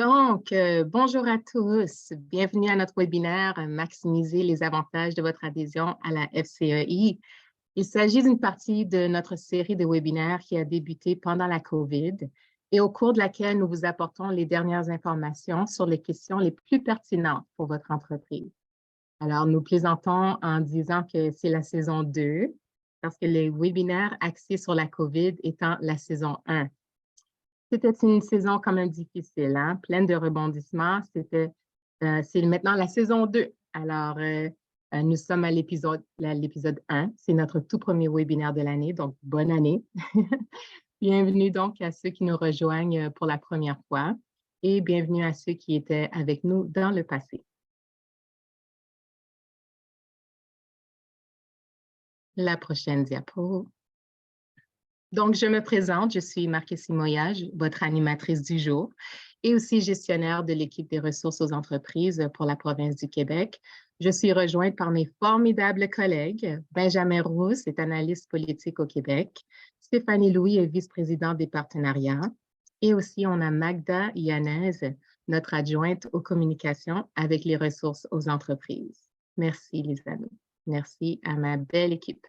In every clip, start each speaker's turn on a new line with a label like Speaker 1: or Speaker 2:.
Speaker 1: Bonjour à tous. Bienvenue à notre webinaire Maximiser les avantages de votre adhésion à la FCEI. Il s'agit d'une partie de notre série de webinaires qui a débuté pendant la COVID et au cours de laquelle nous vous apportons les dernières informations sur les questions les plus pertinentes pour votre entreprise. Alors, nous plaisantons en disant que c'est la saison 2 parce que les webinaires axés sur la COVID étant la saison 1. C'était une saison quand même difficile, hein? Pleine de rebondissements. C'est maintenant la saison 2. Alors, nous sommes à l'épisode 1. C'est notre tout premier webinaire de l'année, donc bonne année. Bienvenue donc à ceux qui nous rejoignent pour la première fois et bienvenue à ceux qui étaient avec nous dans le passé. La prochaine diapo. Donc, je me présente, je suis Marc-Essie Moyage, votre animatrice du jour et aussi gestionnaire de l'équipe des ressources aux entreprises pour la province du Québec. Je suis rejointe par mes formidables collègues. Benjamin Rousse est analyste politique au Québec. Stéphanie Louis est vice-présidente des partenariats. Et aussi, on a Magda Yanez, notre adjointe aux communications avec les ressources aux entreprises. Merci, les amis. Merci à ma belle équipe.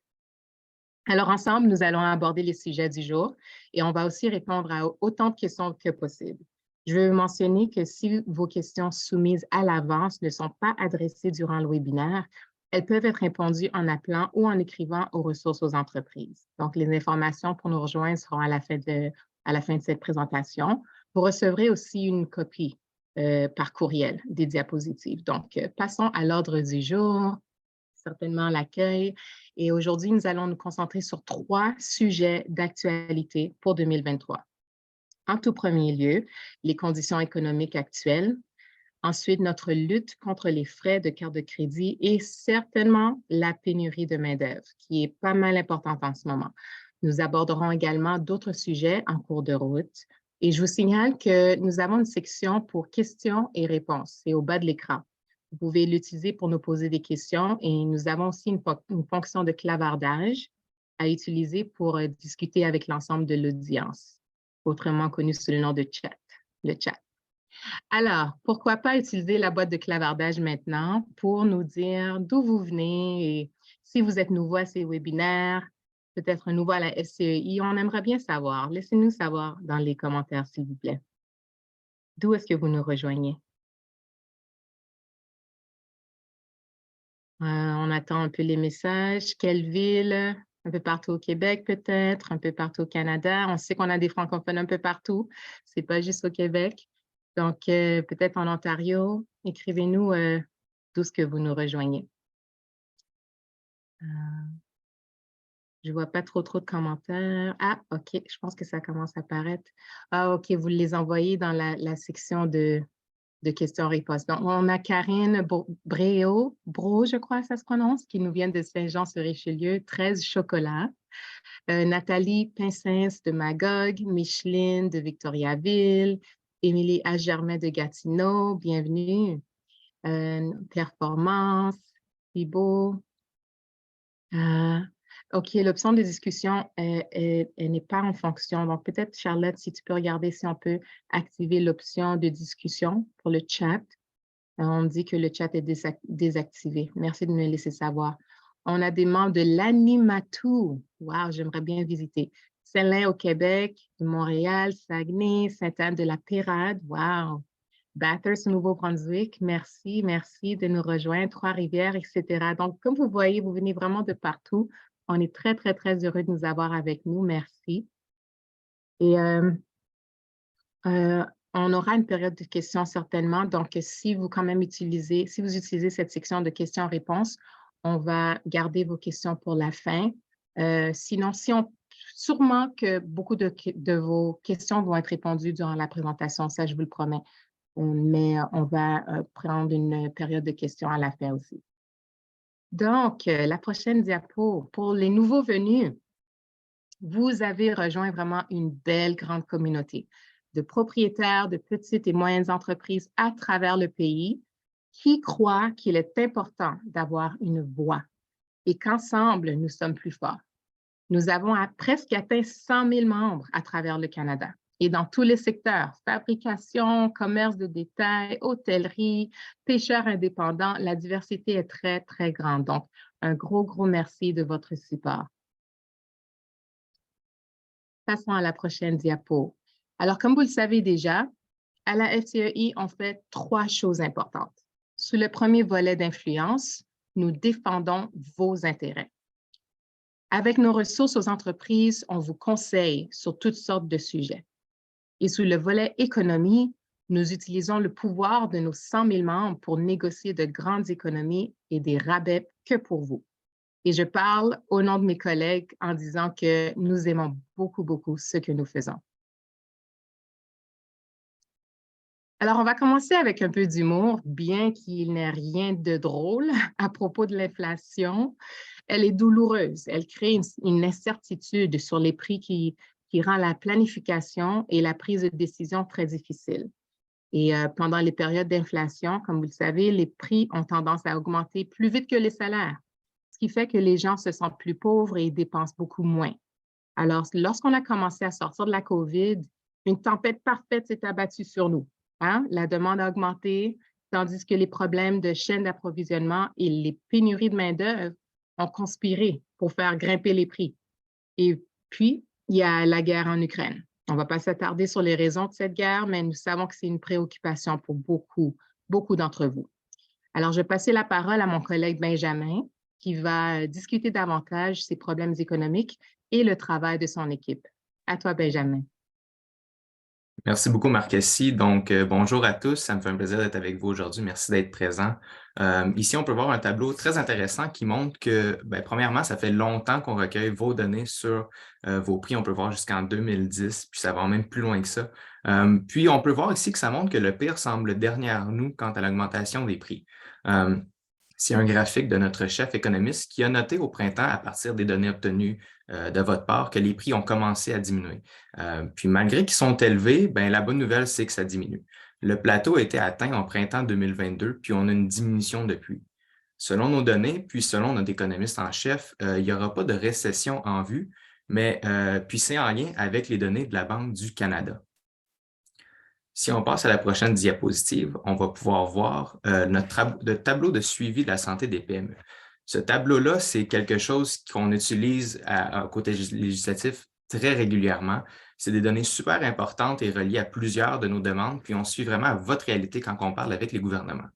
Speaker 1: Alors, ensemble, nous allons aborder les sujets du jour et on va aussi répondre à autant de questions que possible. Je veux mentionner que si vos questions soumises à l'avance ne sont pas adressées durant le webinaire, elles peuvent être répondues en appelant ou en écrivant aux ressources aux entreprises. Donc, les informations pour nous rejoindre seront à la fin de cette présentation. Vous recevrez aussi une copie par courriel des diapositives. Donc, passons à l'ordre du jour. Certainement l'accueil. Et aujourd'hui, nous allons nous concentrer sur 3 sujets d'actualité pour 2023. En tout premier lieu, les conditions économiques actuelles. Ensuite, notre lutte contre les frais de carte de crédit et certainement la pénurie de main-d'œuvre, qui est pas mal importante en ce moment. Nous aborderons également d'autres sujets en cours de route. Et je vous signale que nous avons une section pour questions et réponses. C'est au bas de l'écran. Vous pouvez l'utiliser pour nous poser des questions et nous avons aussi une fonction de clavardage à utiliser pour discuter avec l'ensemble de l'audience, autrement connu sous le nom de chat, le chat. Alors, pourquoi pas utiliser la boîte de clavardage maintenant pour nous dire d'où vous venez et si vous êtes nouveau à ces webinaires, peut-être nouveau à la FCEI, on aimerait bien savoir. Laissez-nous savoir dans les commentaires, s'il vous plaît. D'où est-ce que vous nous rejoignez? On attend un peu les messages. Quelle ville? Un peu partout au Québec, peut-être, un peu partout au Canada. On sait qu'on a des francophones un peu partout. Ce n'est pas juste au Québec. Donc, peut-être en Ontario. Écrivez-nous d'où est-ce que vous nous rejoignez. Je ne vois pas trop de commentaires. Ah, OK, je pense que ça commence à apparaître. Ah, OK, vous les envoyez dans la section de questions-réponses. Donc, on a Karine Bro, je crois que ça se prononce, qui nous vient de Saint-Jean-sur-Richelieu, 13 chocolats. Nathalie Pincens de Magog, Micheline de Victoriaville, Émilie Germain de Gatineau, bienvenue. Performance, Thibault. OK, l'option de discussion, elle n'est pas en fonction. Donc, peut-être, Charlotte, si tu peux regarder si on peut activer l'option de discussion pour le chat. On me dit que le chat est désactivé. Merci de me laisser savoir. On a des membres de l'Animatou. Wow, j'aimerais bien visiter. Saint-Lin au Québec, Montréal, Saguenay, Sainte-Anne-de-la-Pérade. Wow. Bathurst, Nouveau-Brunswick. Merci, merci de nous rejoindre. Trois-Rivières, etc. Donc, comme vous voyez, vous venez vraiment de partout. On est très, très, très heureux de nous avoir avec nous. Merci. Et on aura une période de questions certainement. Donc, si vous utilisez cette section de questions-réponses, on va garder vos questions pour la fin. Sinon, sûrement que beaucoup de vos questions vont être répondues durant la présentation, ça, je vous le promets. Mais on va prendre une période de questions à la fin aussi. Donc, la prochaine diapo, pour les nouveaux venus, vous avez rejoint vraiment une belle grande communauté de propriétaires de petites et moyennes entreprises à travers le pays qui croient qu'il est important d'avoir une voix et qu'ensemble, nous sommes plus forts. Nous avons presque atteint 100 000 membres à travers le Canada et dans tous les secteurs, fabrication, commerce de détail, hôtellerie, pêcheurs indépendants, la diversité est très, très grande. Donc, un gros merci de votre support. Passons à la prochaine diapo. Alors, comme vous le savez déjà, à la FCEI, on fait 3 choses importantes. Sous le premier volet d'influence, nous défendons vos intérêts. Avec nos ressources aux entreprises, on vous conseille sur toutes sortes de sujets. Et sous le volet économie, nous utilisons le pouvoir de nos 100 000 membres pour négocier de grandes économies et des rabais que pour vous. Et je parle au nom de mes collègues en disant que nous aimons beaucoup ce que nous faisons. Alors, on va commencer avec un peu d'humour, bien qu'il n'ait rien de drôle à propos de l'inflation. Elle est douloureuse. Elle crée une incertitude sur les prix qui rend la planification et la prise de décision très difficile. Et pendant les périodes d'inflation, comme vous le savez, les prix ont tendance à augmenter plus vite que les salaires, ce qui fait que les gens se sentent plus pauvres et dépensent beaucoup moins. Alors, lorsqu'on a commencé à sortir de la COVID, une tempête parfaite s'est abattue sur nous. Hein? La demande a augmenté, tandis que les problèmes de chaîne d'approvisionnement et les pénuries de main-d'œuvre ont conspiré pour faire grimper les prix. Et puis, il y a la guerre en Ukraine. On ne va pas s'attarder sur les raisons de cette guerre, mais nous savons que c'est une préoccupation pour beaucoup d'entre vous. Alors, je vais passer la parole à mon collègue Benjamin, qui va discuter davantage ces problèmes économiques et le travail de son équipe. À toi, Benjamin.
Speaker 2: Merci beaucoup, Marc-Essie. Donc, bonjour à tous. Ça me fait un plaisir d'être avec vous aujourd'hui. Merci d'être présent. Ici, on peut voir un tableau très intéressant qui montre que, premièrement, ça fait longtemps qu'on recueille vos données sur vos prix. On peut voir jusqu'en 2010, puis ça va même plus loin que ça. Puis, on peut voir ici que ça montre que le pire semble derrière nous quant à l'augmentation des prix. C'est un graphique de notre chef économiste qui a noté au printemps, à partir des données obtenues de votre part, que les prix ont commencé à diminuer. Puis malgré qu'ils sont élevés, la bonne nouvelle, c'est que ça diminue. Le plateau a été atteint en printemps 2022, puis on a une diminution depuis. Selon nos données, puis selon notre économiste en chef, il n'y aura pas de récession en vue, mais puis c'est en lien avec les données de la Banque du Canada. Si on passe à la prochaine diapositive, on va pouvoir voir notre tableau de suivi de la santé des PME. Ce tableau-là, c'est quelque chose qu'on utilise à côté législatif très régulièrement. C'est des données super importantes et reliées à plusieurs de nos demandes, puis on suit vraiment à votre réalité quand on parle avec les gouvernements.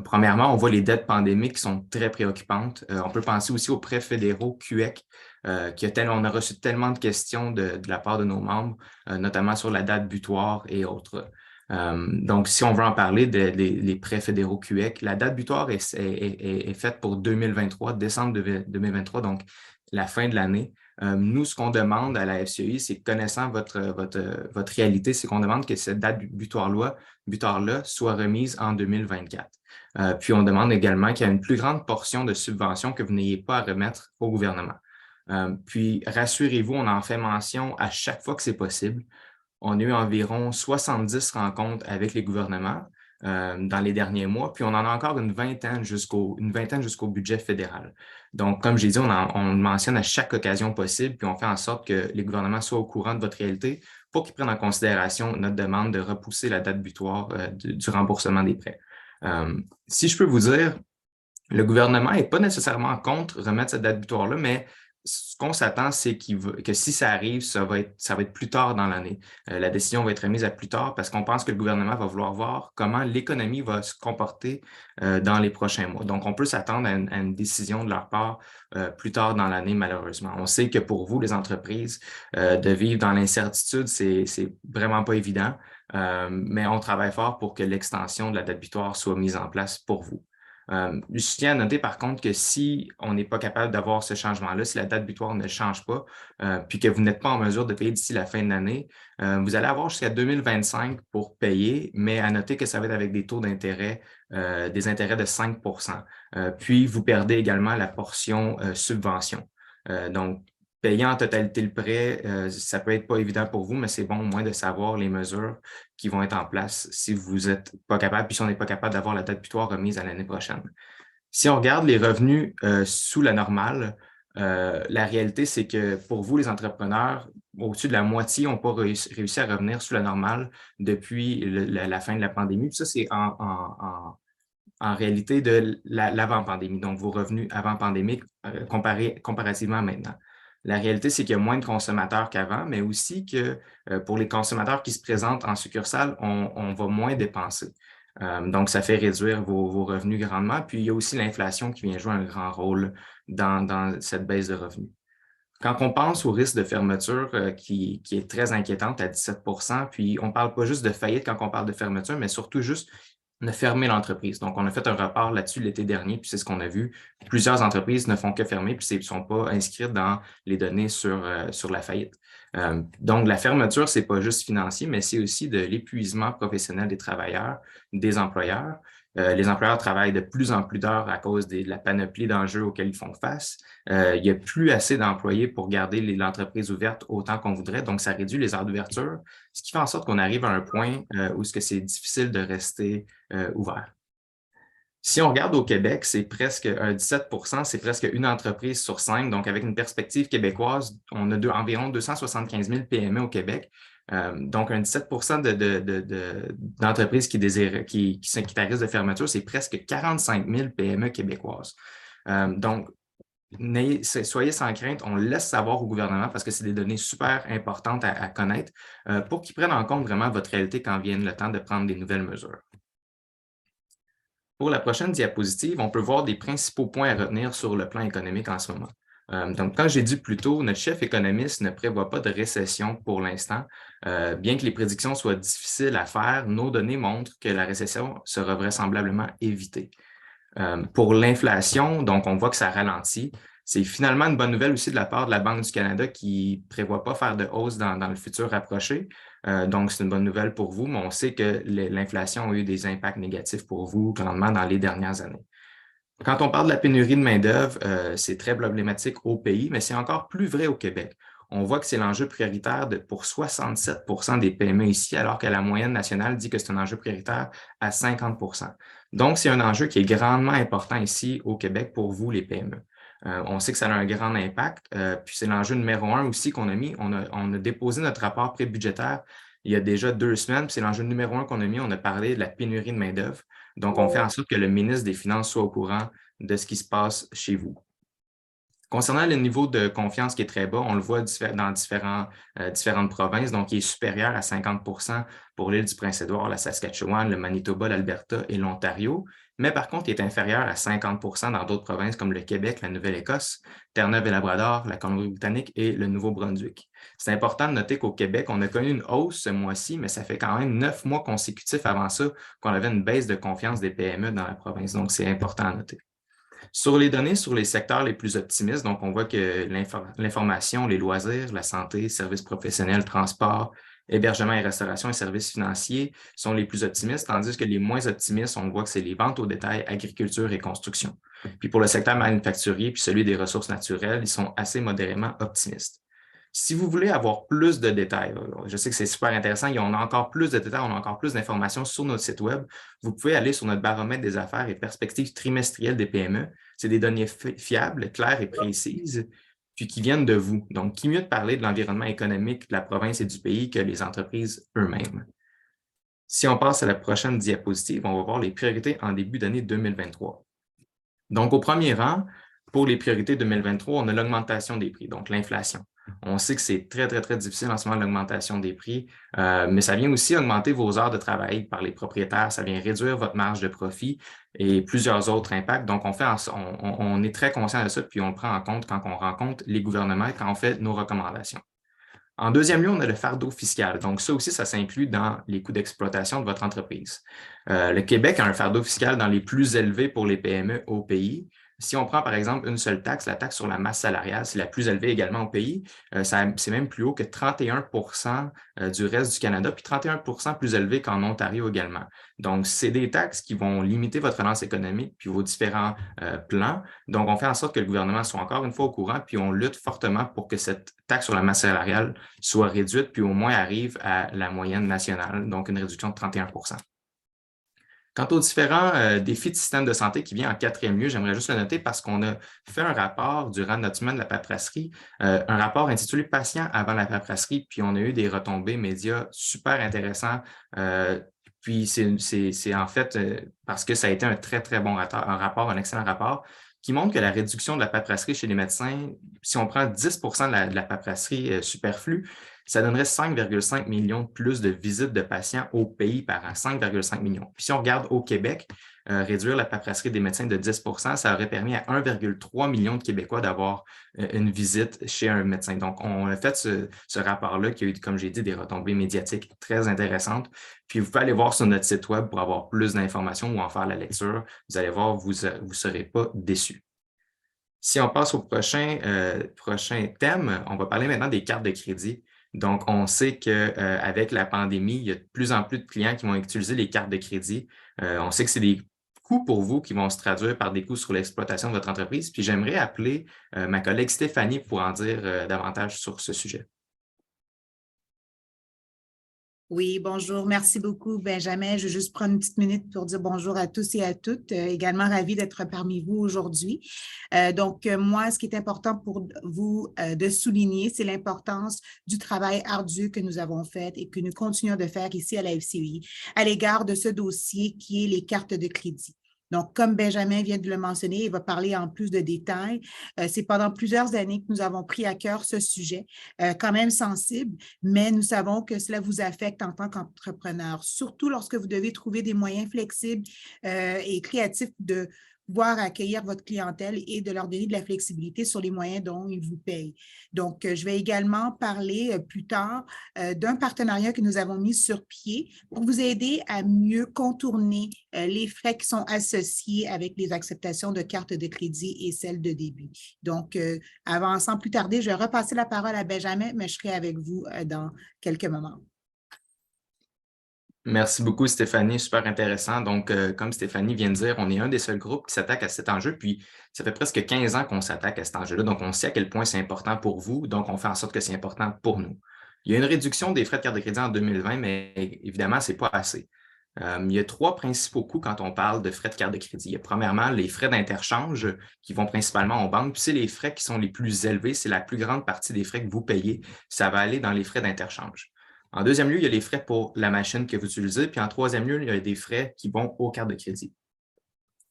Speaker 2: Premièrement, on voit les dettes pandémiques qui sont très préoccupantes. On peut penser aussi aux prêts fédéraux QEC, on a reçu tellement de questions de la part de nos membres, notamment sur la date butoir et autres. Donc, si on veut en parler des prêts fédéraux QEC, la date butoir est faite pour 2023, décembre 2023, donc la fin de l'année. Nous, ce qu'on demande à la FCEI, c'est connaissant votre réalité, c'est qu'on demande que cette date butoir-là soit remise en 2024. Puis, on demande également qu'il y ait une plus grande portion de subventions que vous n'ayez pas à remettre au gouvernement. Puis, rassurez-vous, on en fait mention à chaque fois que c'est possible. On a eu environ 70 rencontres avec les gouvernements dans les derniers mois, puis on en a encore une vingtaine jusqu'au budget fédéral. Donc, comme j'ai dit, on le mentionne à chaque occasion possible, puis on fait en sorte que les gouvernements soient au courant de votre réalité pour qu'ils prennent en considération notre demande de repousser la date butoir du remboursement des prêts. Si je peux vous dire, le gouvernement n'est pas nécessairement contre remettre cette date butoir-là, mais ce qu'on s'attend, c'est que si ça arrive, ça va être plus tard dans l'année. La décision va être remise à plus tard parce qu'on pense que le gouvernement va vouloir voir comment l'économie va se comporter dans les prochains mois. Donc, on peut s'attendre à une décision de leur part plus tard dans l'année, malheureusement. On sait que pour vous, les entreprises, de vivre dans l'incertitude, c'est vraiment pas évident, mais on travaille fort pour que l'extension de la date butoir soit mise en place pour vous. Je tiens à noter par contre que si on n'est pas capable d'avoir ce changement-là, si la date butoir ne change pas, puis que vous n'êtes pas en mesure de payer d'ici la fin de l'année, vous allez avoir jusqu'à 2025 pour payer, mais à noter que ça va être avec des taux d'intérêt, des intérêts de 5 puis vous perdez également la portion subvention. Donc, payer en totalité le prêt, ça peut être pas évident pour vous, mais c'est bon au moins de savoir les mesures qui vont être en place si vous n'êtes pas capable, puis si on n'est pas capable d'avoir la date butoir remise à l'année prochaine. Si on regarde les revenus sous la normale, La réalité, c'est que pour vous, les entrepreneurs, au-dessus de la moitié n'ont pas réussi à revenir sous la normale depuis la fin de la pandémie. Puis ça, c'est en réalité de l'avant-pandémie, donc vos revenus avant-pandémique comparativement à maintenant. La réalité, c'est qu'il y a moins de consommateurs qu'avant, mais aussi que pour les consommateurs qui se présentent en succursale, on va moins dépenser. Donc, ça fait réduire vos revenus grandement. Puis, il y a aussi l'inflation qui vient jouer un grand rôle dans cette baisse de revenus. Quand on pense au risque de fermeture qui est très inquiétante à 17 puis on ne parle pas juste de faillite quand on parle de fermeture, mais surtout juste de fermer l'entreprise. Donc, on a fait un rapport là-dessus l'été dernier, puis c'est ce qu'on a vu. Plusieurs entreprises ne font que fermer, puis ne sont pas inscrites dans les données sur la faillite. Donc, la fermeture, ce n'est pas juste financier, mais c'est aussi de l'épuisement professionnel des travailleurs, des employeurs. Les employeurs travaillent de plus en plus d'heures à cause de la panoplie d'enjeux auxquels ils font face. Il n'y a plus assez d'employés pour garder l'entreprise ouverte autant qu'on voudrait, donc ça réduit les heures d'ouverture, ce qui fait en sorte qu'on arrive à un point où c'est difficile de rester ouvert. Si on regarde au Québec, c'est presque 17 c'est presque une entreprise sur 5. Donc, avec une perspective québécoise, on a environ 275 000 PME au Québec. Donc, un 17 d'entreprises qui sont à risque de fermeture, c'est presque 45 000 PME québécoises. Donc, soyez sans crainte, on laisse savoir au gouvernement parce que c'est des données super importantes à connaître pour qu'ils prennent en compte vraiment votre réalité quand vienne le temps de prendre des nouvelles mesures. Pour la prochaine diapositive, on peut voir des principaux points à retenir sur le plan économique en ce moment. Donc, comme j'ai dit plus tôt, notre chef économiste ne prévoit pas de récession pour l'instant. Bien que les prédictions soient difficiles à faire, nos données montrent que la récession sera vraisemblablement évitée. Pour l'inflation, donc on voit que ça ralentit. C'est finalement une bonne nouvelle aussi de la part de la Banque du Canada qui ne prévoit pas faire de hausse dans le futur rapproché. Donc, c'est une bonne nouvelle pour vous, mais on sait que l'inflation a eu des impacts négatifs pour vous grandement dans les dernières années. Quand on parle de la pénurie de main-d'œuvre, c'est très problématique au pays, mais c'est encore plus vrai au Québec. On voit que c'est l'enjeu prioritaire pour 67 des PME ici, alors que la moyenne nationale dit que c'est un enjeu prioritaire à 50 Donc, c'est un enjeu qui est grandement important ici au Québec pour vous, les PME. On sait que ça a un grand impact, puis c'est l'enjeu numéro 1 aussi qu'on a mis. On a déposé notre rapport pré-budgétaire il y a déjà 2 semaines, puis c'est l'enjeu numéro 1 qu'on a mis. On a parlé de la pénurie de main-d'œuvre. Donc, on fait en sorte que le ministre des Finances soit au courant de ce qui se passe chez vous. Concernant le niveau de confiance qui est très bas, on le voit dans différentes provinces, donc il est supérieur à 50 pour l'île du Prince-Édouard, la Saskatchewan, le Manitoba, l'Alberta et l'Ontario, mais par contre, il est inférieur à 50 dans d'autres provinces comme le Québec, la Nouvelle-Écosse, Terre-Neuve-et-Labrador, la Colombie-Britannique et le Nouveau-Brunswick. C'est important de noter qu'au Québec, on a connu une hausse ce mois-ci, mais ça fait quand même 9 mois consécutifs avant ça qu'on avait une baisse de confiance des PME dans la province, donc c'est important à noter. Sur les données, sur les secteurs les plus optimistes, donc on voit que l'information, les loisirs, la santé, services professionnels, transport, hébergement et restauration et services financiers sont les plus optimistes, tandis que les moins optimistes, on voit que c'est les ventes au détail, agriculture et construction. Puis pour le secteur manufacturier puis celui des ressources naturelles, ils sont assez modérément optimistes. Si vous voulez avoir plus de détails, je sais que c'est super intéressant, on a encore plus de détails, on a encore plus d'informations sur notre site web. Vous pouvez aller sur notre baromètre des affaires et perspectives trimestrielles des PME. C'est des données fiables, claires et précises, puis qui viennent de vous. Donc, qui mieux de parler de l'environnement économique de la province et du pays que les entreprises eux-mêmes? Si on passe à la prochaine diapositive, on va voir les priorités en début d'année 2023. Donc, au premier rang, pour les priorités 2023, on a l'augmentation des prix, donc l'inflation. On sait que c'est très, très, très difficile en ce moment, l'augmentation des prix, mais ça vient aussi augmenter vos heures de travail par les propriétaires, ça vient réduire votre marge de profit et plusieurs autres impacts. Donc, on est très conscient de ça, puis on le prend en compte quand on rencontre les gouvernements et quand on fait nos recommandations. En deuxième lieu, on a le fardeau fiscal. Donc, ça aussi, ça s'inclut dans les coûts d'exploitation de votre entreprise. Le Québec a un fardeau fiscal dans les plus élevés pour les PME au pays. Si on prend, par exemple, une seule taxe, la taxe sur la masse salariale, c'est la plus élevée également au pays. C'est même plus haut que 31 du reste du Canada, puis 31 plus élevé qu'en Ontario également. Donc, c'est des taxes qui vont limiter votre relance économique puis vos différents plans. Donc, on fait en sorte que le gouvernement soit encore une fois au courant, puis on lutte fortement pour que cette taxe sur la masse salariale soit réduite, puis au moins arrive à la moyenne nationale, donc une réduction de 31 . Quant aux différents défis du système de santé qui vient en 4e lieu, j'aimerais juste le noter parce qu'on a fait un rapport durant notre semaine de la paperasserie, un rapport intitulé Patients avant la paperasserie, puis on a eu des retombées médias super intéressants. Puis c'est en fait parce que ça a été un très, très bon rapport, un excellent rapport, qui montre que la réduction de la paperasserie chez les médecins, si on prend 10 de la paperasserie superflue, ça donnerait 5,5 millions de plus de visites de patients au pays par an, 5,5 millions. Puis si on regarde au Québec, réduire la paperasserie des médecins de 10 ça aurait permis à 1,3 million de Québécois d'avoir une visite chez un médecin. Donc, on a fait ce rapport-là qui a eu, comme j'ai dit, des retombées médiatiques très intéressantes. Puis, vous pouvez aller voir sur notre site web pour avoir plus d'informations ou en faire la lecture. Vous allez voir, vous ne serez pas déçus. Si on passe au prochain thème, on va parler maintenant des cartes de crédit. Donc, on sait qu'avec la pandémie, il y a de plus en plus de clients qui vont utiliser les cartes de crédit. On sait que c'est des coûts pour vous qui vont se traduire par des coûts sur l'exploitation de votre entreprise. Puis, j'aimerais appeler ma collègue Stéphanie pour en dire davantage sur ce sujet.
Speaker 3: Oui, bonjour. Merci beaucoup, Benjamin. Je vais juste prendre une petite minute pour dire bonjour à tous et à toutes. Également ravie d'être parmi vous aujourd'hui. Moi, ce qui est important pour vous de souligner, c'est l'importance du travail ardu que nous avons fait et que nous continuons de faire ici à la FCEI à l'égard de ce dossier qui est les cartes de crédit. Donc, comme Benjamin vient de le mentionner, il va parler en plus de détails. C'est pendant plusieurs années que nous avons pris à cœur ce sujet, quand même sensible, mais nous savons que cela vous affecte en tant qu'entrepreneur, surtout lorsque vous devez trouver des moyens flexibles et créatifs de pouvoir accueillir votre clientèle et de leur donner de la flexibilité sur les moyens dont ils vous payent. Donc, je vais également parler plus tard d'un partenariat que nous avons mis sur pied pour vous aider à mieux contourner les frais qui sont associés avec les acceptations de cartes de crédit et celles de débit. Donc, sans plus tarder, je vais repasser la parole à Benjamin, mais je serai avec vous dans quelques moments.
Speaker 2: Merci beaucoup, Stéphanie. Super intéressant. Donc, comme Stéphanie vient de dire, on est un des seuls groupes qui s'attaque à cet enjeu. Puis, ça fait presque 15 ans qu'on s'attaque à cet enjeu-là. Donc, on sait à quel point c'est important pour vous. Donc, on fait en sorte que c'est important pour nous. Il y a une réduction des frais de carte de crédit en 2020, mais évidemment, ce n'est pas assez. Il y a 3 principaux coûts quand on parle de frais de carte de crédit. Il y a premièrement les frais d'interchange qui vont principalement aux banques. Puis, c'est les frais qui sont les plus élevés. C'est la plus grande partie des frais que vous payez. Ça va aller dans les frais d'interchange. En 2e lieu, il y a les frais pour la machine que vous utilisez. Puis en 3e lieu, il y a des frais qui vont aux cartes de crédit.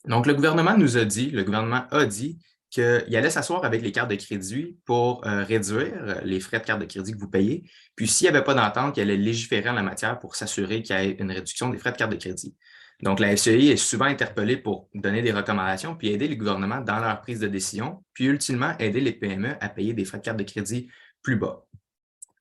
Speaker 2: Donc, le gouvernement a dit qu'il allait s'asseoir avec les cartes de crédit pour réduire les frais de carte de crédit que vous payez. Puis, s'il n'y avait pas d'entente, il allait légiférer en la matière pour s'assurer qu'il y ait une réduction des frais de carte de crédit. Donc, la FCEI est souvent interpellée pour donner des recommandations puis aider les gouvernements dans leur prise de décision, puis ultimement aider les PME à payer des frais de carte de crédit plus bas.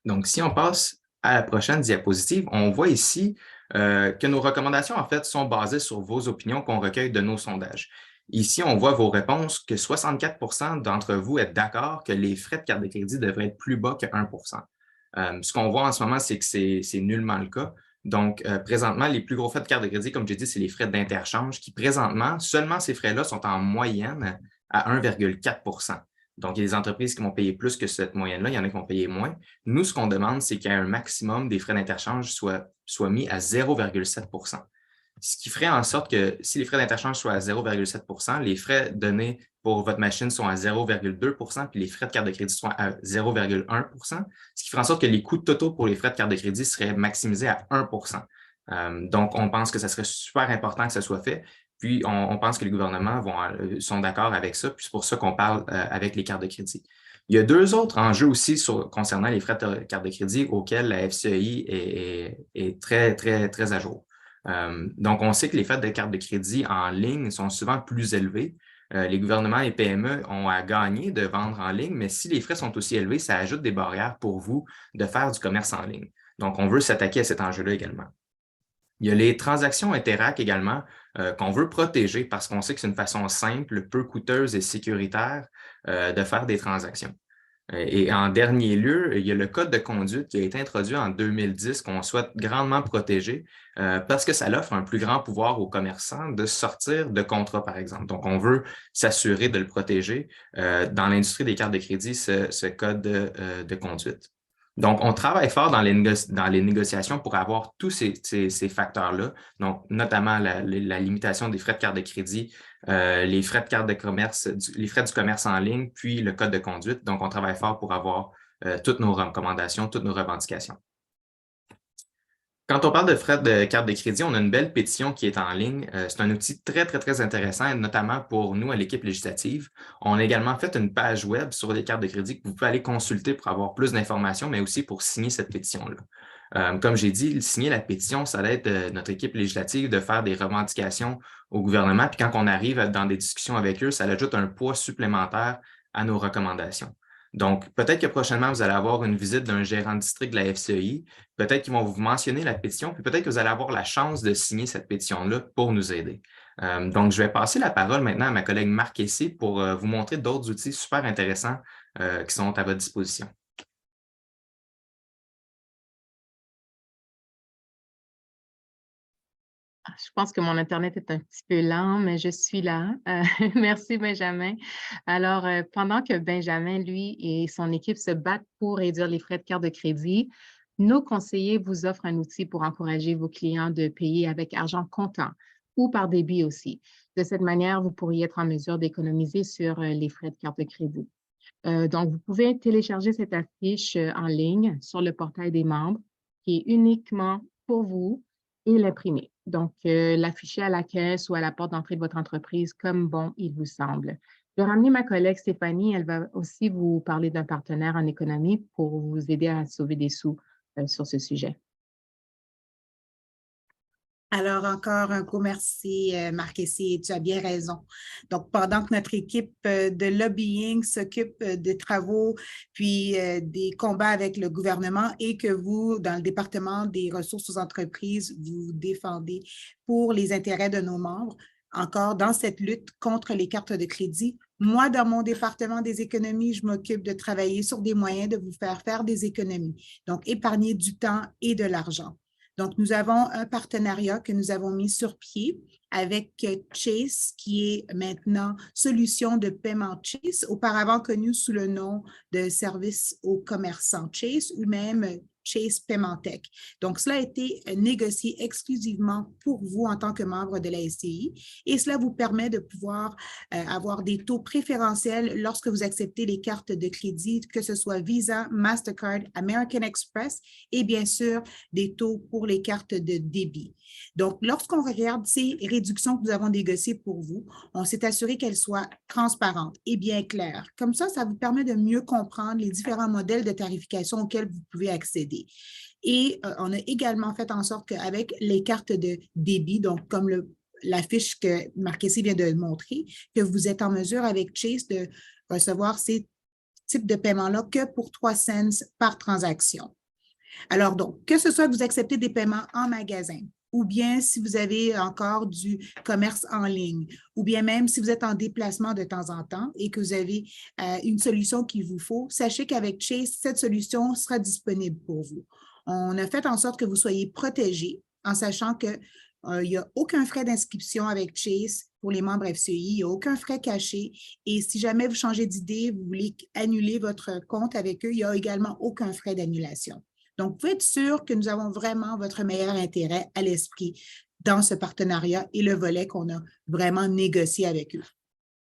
Speaker 2: Donc, si on passe à la prochaine diapositive, on voit ici que nos recommandations, en fait, sont basées sur vos opinions qu'on recueille de nos sondages. Ici, on voit vos réponses que 64 d'entre vous êtes d'accord que les frais de carte de crédit devraient être plus bas que 1 Ce qu'on voit en ce moment, c'est que c'est nullement le cas. Donc, présentement, les plus gros frais de carte de crédit, comme j'ai dit, c'est les frais d'interchange qui, présentement, seulement ces frais-là sont en moyenne à 1,4 Donc, il y a des entreprises qui vont payer plus que cette moyenne-là, il y en a qui vont payer moins. Nous, ce qu'on demande, c'est qu'il y ait un maximum des frais d'interchange soit mis à 0,7 Ce qui ferait en sorte que si les frais d'interchange soient à 0,7 les frais donnés pour votre machine sont à 0,2 puis les frais de carte de crédit sont à 0,1 ce qui ferait en sorte que les coûts totaux pour les frais de carte de crédit seraient maximisés à 1 Donc, on pense que ça serait super important que ça soit fait. Puis, on pense que les gouvernements sont d'accord avec ça. Puis, c'est pour ça qu'on parle avec les cartes de crédit. Il y a 2 autres enjeux aussi concernant les frais de carte de crédit auxquels la FCEI est très, très, très à jour. Donc, on sait que les frais de carte de crédit en ligne sont souvent plus élevés. Les gouvernements et PME ont à gagner de vendre en ligne, mais si les frais sont aussi élevés, ça ajoute des barrières pour vous de faire du commerce en ligne. Donc, on veut s'attaquer à cet enjeu-là également. Il y a les transactions Interac également qu'on veut protéger parce qu'on sait que c'est une façon simple, peu coûteuse et sécuritaire de faire des transactions. Et en dernier lieu, il y a le code de conduite qui a été introduit en 2010 qu'on souhaite grandement protéger parce que ça offre un plus grand pouvoir aux commerçants de sortir de contrats, par exemple. Donc, on veut s'assurer de le protéger dans l'industrie des cartes de crédit, ce code de conduite. Donc, on travaille fort dans les négociations pour avoir tous ces facteurs-là, donc notamment la limitation des frais de carte de crédit, les frais de carte de commerce, les frais du commerce en ligne, puis le code de conduite. Donc, on travaille fort pour avoir toutes nos recommandations, toutes nos revendications. Quand on parle de frais de carte de crédit, on a une belle pétition qui est en ligne. C'est un outil très, très, très intéressant, notamment pour nous à l'équipe législative. On a également fait une page web sur les cartes de crédit que vous pouvez aller consulter pour avoir plus d'informations, mais aussi pour signer cette pétition-là. Comme j'ai dit, signer la pétition, ça va être notre équipe législative de faire des revendications au gouvernement. Puis quand on arrive dans des discussions avec eux, ça ajoute un poids supplémentaire à nos recommandations. Donc, peut-être que prochainement, vous allez avoir une visite d'un gérant de district de la FCEI. Peut-être qu'ils vont vous mentionner la pétition, puis peut-être que vous allez avoir la chance de signer cette pétition-là pour nous aider. Donc, je vais passer la parole maintenant à ma collègue Marc Essy pour vous montrer d'autres outils super intéressants qui sont à votre disposition.
Speaker 1: Je pense que mon Internet est un petit peu lent, mais je suis là. Merci, Benjamin. Alors, pendant que Benjamin, lui, et son équipe se battent pour réduire les frais de carte de crédit, nos conseillers vous offrent un outil pour encourager vos clients de payer avec argent comptant ou par débit aussi. De cette manière, vous pourriez être en mesure d'économiser sur les frais de carte de crédit. Donc, vous pouvez télécharger cette affiche en ligne sur le portail des membres qui est uniquement pour vous et l'imprimer. Donc, l'afficher à la caisse ou à la porte d'entrée de votre entreprise comme bon il vous semble. Je vais ramener ma collègue Stéphanie. Elle va aussi vous parler d'un partenaire en économie pour vous aider à sauver des sous sur ce sujet.
Speaker 3: Alors, encore un gros merci, Marc Essy, tu as bien raison. Donc, pendant que notre équipe de lobbying s'occupe des travaux, puis des combats avec le gouvernement et que vous, dans le département des ressources aux entreprises, vous défendez pour les intérêts de nos membres, encore dans cette lutte contre les cartes de crédit, moi, dans mon département des économies, je m'occupe de travailler sur des moyens de vous faire des économies, donc épargner du temps et de l'argent. Donc, nous avons un partenariat que nous avons mis sur pied avec Chase, qui est maintenant Solution de paiement Chase, auparavant connu sous le nom de Service aux commerçants Chase ou même Chase Payment Tech. Donc, cela a été négocié exclusivement pour vous en tant que membre de la SCI et cela vous permet de pouvoir avoir des taux préférentiels lorsque vous acceptez les cartes de crédit, que ce soit Visa, Mastercard, American Express et bien sûr des taux pour les cartes de débit. Donc, lorsqu'on regarde ces réductions que nous avons négociées pour vous, on s'est assuré qu'elles soient transparentes et bien claires. Comme ça vous permet de mieux comprendre les différents modèles de tarification auxquels vous pouvez accéder. Et on a également fait en sorte qu'avec les cartes de débit, donc comme l'affiche que Marc Essy vient de montrer, que vous êtes en mesure avec Chase de recevoir ces types de paiements-là que pour 3 cents par transaction. Alors donc, que ce soit que vous acceptez des paiements en magasin, ou bien si vous avez encore du commerce en ligne, ou bien même si vous êtes en déplacement de temps en temps et que vous avez une solution qu'il vous faut, sachez qu'avec Chase, cette solution sera disponible pour vous. On a fait en sorte que vous soyez protégés en sachant qu'il n'y a aucun frais d'inscription avec Chase pour les membres FCI, il n'y a aucun frais caché et si jamais vous changez d'idée, vous voulez annuler votre compte avec eux, il n'y a également aucun frais d'annulation. Donc, vous pouvez être sûr que nous avons vraiment votre meilleur intérêt à l'esprit dans ce partenariat et le volet qu'on a vraiment négocié avec eux.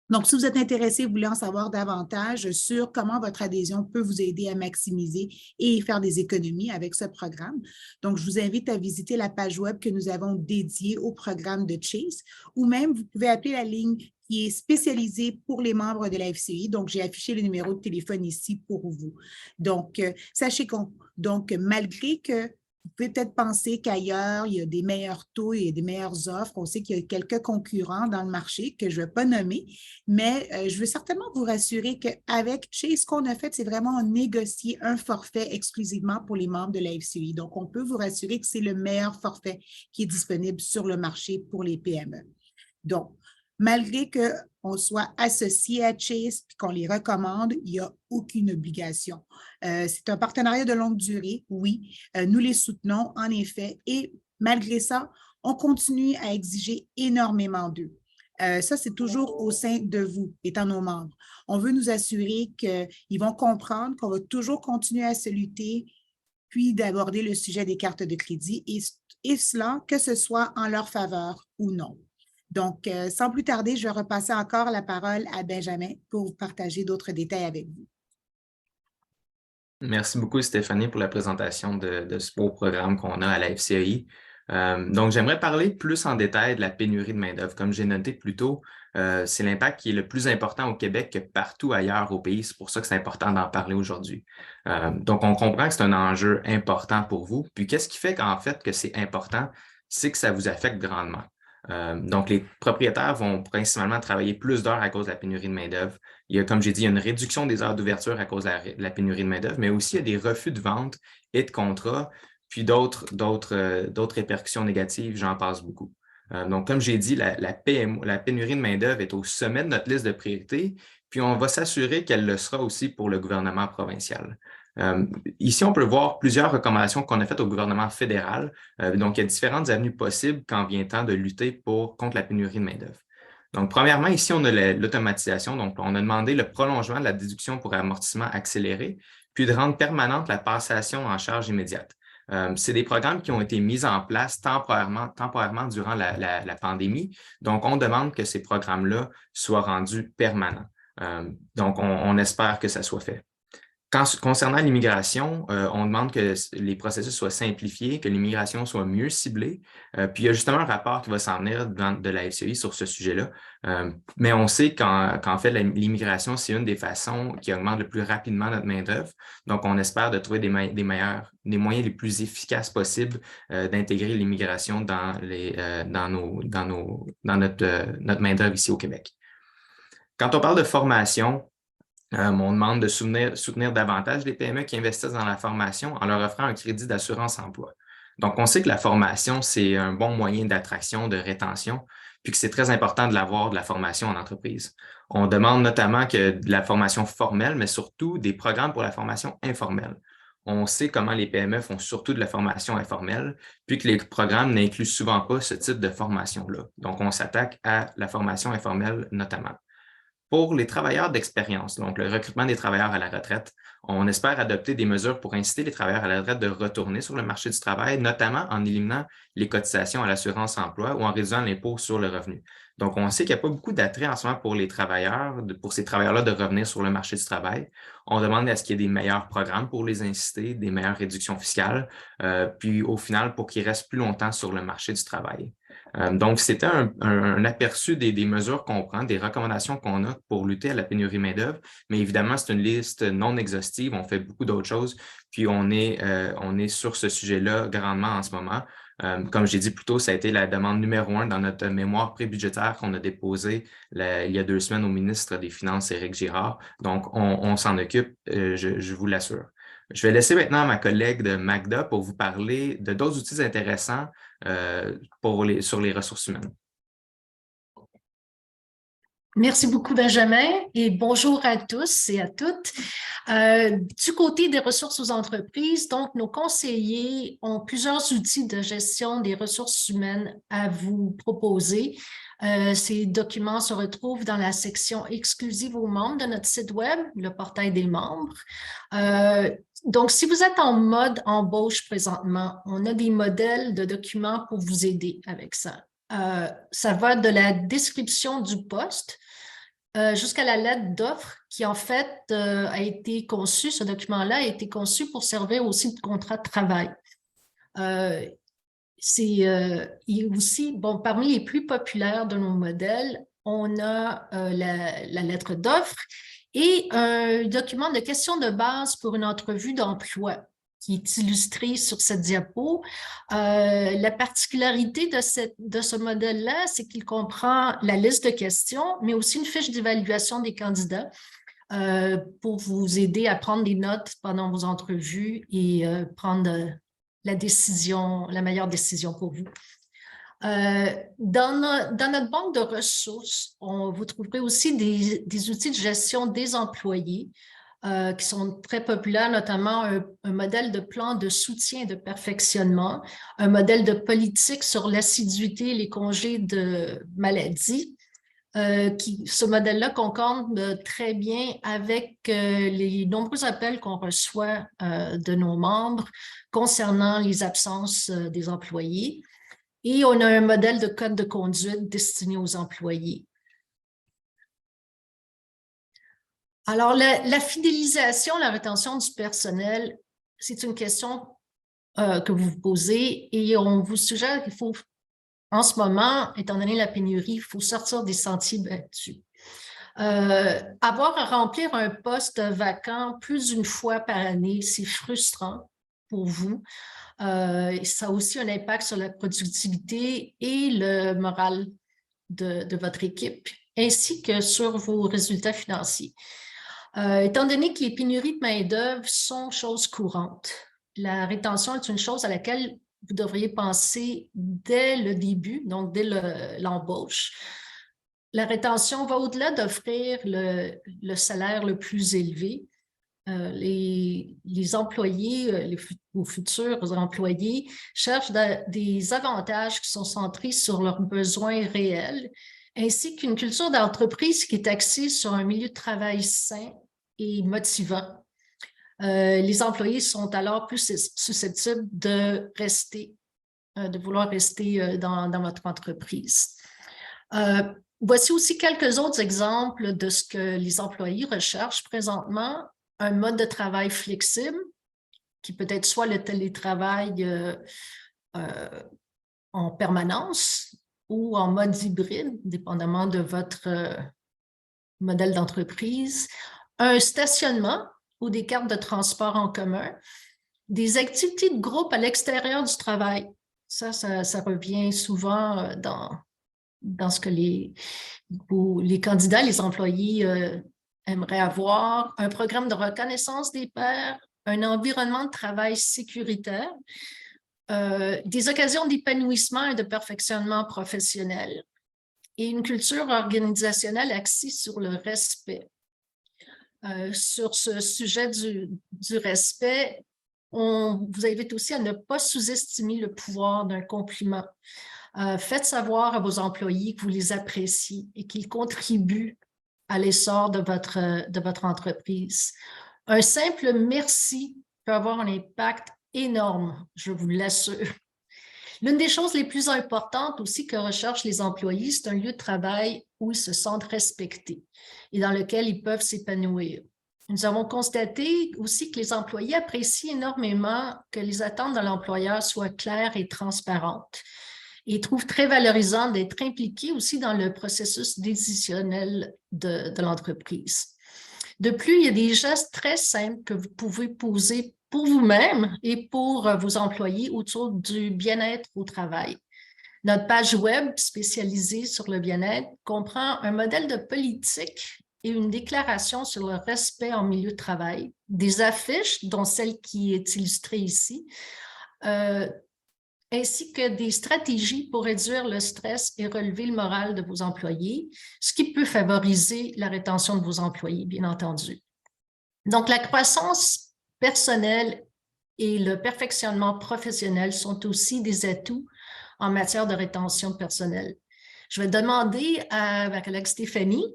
Speaker 3: Donc, si vous êtes intéressé, vous voulez en savoir davantage sur comment votre adhésion peut vous aider à maximiser et faire des économies avec ce programme, donc je vous invite à visiter la page web que nous avons dédiée au programme de Chase ou même vous pouvez appeler la ligne qui est spécialisée pour les membres de la FCI. Donc, j'ai affiché le numéro de téléphone ici pour vous. Donc, sachez donc malgré que vous pouvez peut-être penser qu'ailleurs, il y a des meilleurs taux et des meilleures offres. On sait qu'il y a quelques concurrents dans le marché que je ne vais pas nommer, mais je veux certainement vous rassurer qu'avec Chase, ce qu'on a fait, c'est vraiment négocier un forfait exclusivement pour les membres de la FCI. Donc, on peut vous rassurer que c'est le meilleur forfait qui est disponible sur le marché pour les PME. Donc, malgré qu'on soit associé à Chase et qu'on les recommande, il n'y a aucune obligation. C'est un partenariat de longue durée, oui. Nous les soutenons, en effet, et malgré ça, on continue à exiger énormément d'eux. Ça, c'est toujours au sein de vous, étant nos membres. On veut nous assurer qu'ils vont comprendre qu'on va toujours continuer à se lutter, puis d'aborder le sujet des cartes de crédit, et cela, que ce soit en leur faveur ou non. Donc, sans plus tarder, je vais repasser encore la parole à Benjamin pour partager d'autres détails avec vous.
Speaker 2: Merci beaucoup, Stéphanie, pour la présentation de ce beau programme qu'on a à la FCAI. Donc, j'aimerais parler plus en détail de la pénurie de main-d'œuvre. Comme j'ai noté plus tôt, c'est l'impact qui est le plus important au Québec que partout ailleurs au pays. C'est pour ça que c'est important d'en parler aujourd'hui. Donc, on comprend que c'est un enjeu important pour vous. Puis, qu'est-ce qui fait qu'en fait que c'est important? C'est que ça vous affecte grandement. Donc, les propriétaires vont principalement travailler plus d'heures à cause de la pénurie de main-d'œuvre. Il y a, comme j'ai dit, il y a une réduction des heures d'ouverture à cause de la pénurie de main-d'œuvre, mais aussi il y a des refus de vente et de contrats, puis d'autres répercussions négatives, j'en passe beaucoup. Donc, comme j'ai dit, la pénurie de main-d'œuvre est au sommet de notre liste de priorités, puis on va s'assurer qu'elle le sera aussi pour le gouvernement provincial. Ici, on peut voir plusieurs recommandations qu'on a faites au gouvernement fédéral. Donc, il y a différentes avenues possibles quand vient le temps de lutter contre la pénurie de main-d'œuvre. Donc, premièrement, ici, on a l'automatisation. Donc, on a demandé le prolongement de la déduction pour amortissement accéléré, puis de rendre permanente la passation en charge immédiate. C'est des programmes qui ont été mis en place temporairement durant la pandémie. Donc, on demande que ces programmes-là soient rendus permanents. Donc, on espère que ça soit fait. Concernant l'immigration, on demande que les processus soient simplifiés, que l'immigration soit mieux ciblée. Puis il y a justement un rapport qui va s'en venir de la FCAI sur ce sujet-là. Mais on sait qu'en fait, l'immigration, c'est une des façons qui augmente le plus rapidement notre main-d'œuvre. Donc, on espère de trouver des moyens les plus efficaces possibles d'intégrer l'immigration dans notre main-d'œuvre ici au Québec. Quand on parle de formation, on demande de soutenir davantage les PME qui investissent dans la formation en leur offrant un crédit d'assurance-emploi. Donc, on sait que la formation, c'est un bon moyen d'attraction, de rétention, puis que c'est très important de l'avoir de la formation en entreprise. On demande notamment que de la formation formelle, mais surtout des programmes pour la formation informelle. On sait comment les PME font surtout de la formation informelle, puis que les programmes n'incluent souvent pas ce type de formation-là. Donc, on s'attaque à la formation informelle notamment. Pour les travailleurs d'expérience, donc le recrutement des travailleurs à la retraite, on espère adopter des mesures pour inciter les travailleurs à la retraite de retourner sur le marché du travail, notamment en éliminant les cotisations à l'assurance-emploi ou en réduisant l'impôt sur le revenu. Donc, on sait qu'il n'y a pas beaucoup d'attrait en ce moment pour ces travailleurs-là de revenir sur le marché du travail. On demande à ce qu'il y ait des meilleurs programmes pour les inciter, des meilleures réductions fiscales, puis au final, pour qu'ils restent plus longtemps sur le marché du travail. Donc, c'était un aperçu des mesures qu'on prend, des recommandations qu'on a pour lutter à la pénurie main-d'œuvre. Mais évidemment, c'est une liste non exhaustive. On fait beaucoup d'autres choses. Puis, on est sur ce sujet-là grandement en ce moment. Comme j'ai dit plus tôt, ça a été la demande numéro 1 dans notre mémoire prébudgétaire qu'on a déposée il y a 2 semaines au ministre des Finances, Éric Girard. Donc, on s'en occupe, je vous l'assure. Je vais laisser maintenant ma collègue de Magda pour vous parler de d'autres outils intéressants sur les ressources humaines.
Speaker 4: Merci beaucoup, Benjamin, et bonjour à tous et à toutes. Du côté des ressources aux entreprises, donc nos conseillers ont plusieurs outils de gestion des ressources humaines à vous proposer. Ces documents se retrouvent dans la section exclusive aux membres de notre site web, le portail des membres. Donc, si vous êtes en mode embauche présentement, on a des modèles de documents pour vous aider avec ça. Ça va de la description du poste jusqu'à la lettre d'offre qui, en fait, a été conçue, ce document-là a été conçu pour servir aussi de contrat de travail. Il y a aussi, bon, parmi les plus populaires de nos modèles, on a la lettre d'offre et un document de questions de base pour une entrevue d'emploi qui est illustré sur cette diapo. La particularité de ce modèle-là, c'est qu'il comprend la liste de questions, mais aussi une fiche d'évaluation des candidats pour vous aider à prendre des notes pendant vos entrevues et prendre la meilleure décision pour vous. Dans notre banque de ressources, vous trouverez aussi des outils de gestion des employés qui sont très populaires, notamment un modèle de plan de soutien et de perfectionnement, un modèle de politique sur l'assiduité et les congés de maladie, Ce modèle-là concorde très bien avec les nombreux appels qu'on reçoit de nos membres concernant les absences des employés. Et on a un modèle de code de conduite destiné aux employés. Alors, la fidélisation, la rétention du personnel, c'est une question que vous vous posez et on vous suggère qu'il faut, en ce moment, étant donné la pénurie, il faut sortir des sentiers battus. Avoir à remplir un poste vacant plus d'une fois par année, c'est frustrant pour vous. Ça a aussi un impact sur la productivité et le moral de votre équipe, ainsi que sur vos résultats financiers. Étant donné que les pénuries de main-d'œuvre sont choses courantes, la rétention est une chose à laquelle vous devriez penser dès le début, donc dès l'embauche. La rétention va au-delà d'offrir le salaire le plus élevé. Les employés, ou futurs employés, cherchent des avantages qui sont centrés sur leurs besoins réels, ainsi qu'une culture d'entreprise qui est axée sur un milieu de travail sain et motivant. Les employés sont alors plus susceptibles de vouloir rester dans votre entreprise. Voici aussi quelques autres exemples de ce que les employés recherchent présentement. Un mode de travail flexible, qui peut être soit le télétravail en permanence ou en mode hybride, dépendamment de votre modèle d'entreprise. Un stationnement ou des cartes de transport en commun. Des activités de groupe à l'extérieur du travail. Ça revient souvent dans ce que les candidats, les employés aimeraient avoir. Un programme de reconnaissance des pairs, un environnement de travail sécuritaire, des occasions d'épanouissement et de perfectionnement professionnel et une culture organisationnelle axée sur le respect. Sur ce sujet du respect, on vous invite aussi à ne pas sous-estimer le pouvoir d'un compliment. Faites savoir à vos employés que vous les appréciez et qu'ils contribuent à l'essor de votre entreprise. Un simple merci peut avoir un impact énorme, je vous l'assure. L'une des choses les plus importantes aussi que recherchent les employés, c'est un lieu de travail où ils se sentent respectés et dans lequel ils peuvent s'épanouir. Nous avons constaté aussi que les employés apprécient énormément que les attentes de l'employeur soient claires et transparentes et trouvent très valorisant d'être impliqués aussi dans le processus décisionnel de l'entreprise. De plus, il y a des gestes très simples que vous pouvez poser pour vous-même et pour vos employés autour du bien-être au travail. Notre page web spécialisée sur le bien-être comprend un modèle de politique et une déclaration sur le respect en milieu de travail, des affiches, dont celle qui est illustrée ici, ainsi que des stratégies pour réduire le stress et relever le moral de vos employés, ce qui peut favoriser la rétention de vos employés, bien entendu. Donc, la croissance personnelle et le perfectionnement professionnel sont aussi des atouts en matière de rétention personnelle. Je vais demander à ma collègue Stéphanie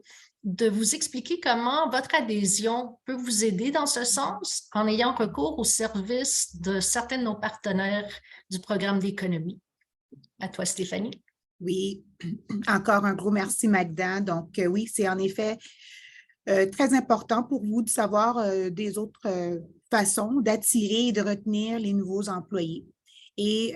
Speaker 4: de vous expliquer comment votre adhésion peut vous aider dans ce sens en ayant recours aux services de certains de nos partenaires du programme d'économie. À toi, Stéphanie.
Speaker 3: Oui, encore un gros merci, Magda. Donc, oui, c'est en effet très important pour vous de savoir des autres façons d'attirer et de retenir les nouveaux employés. Et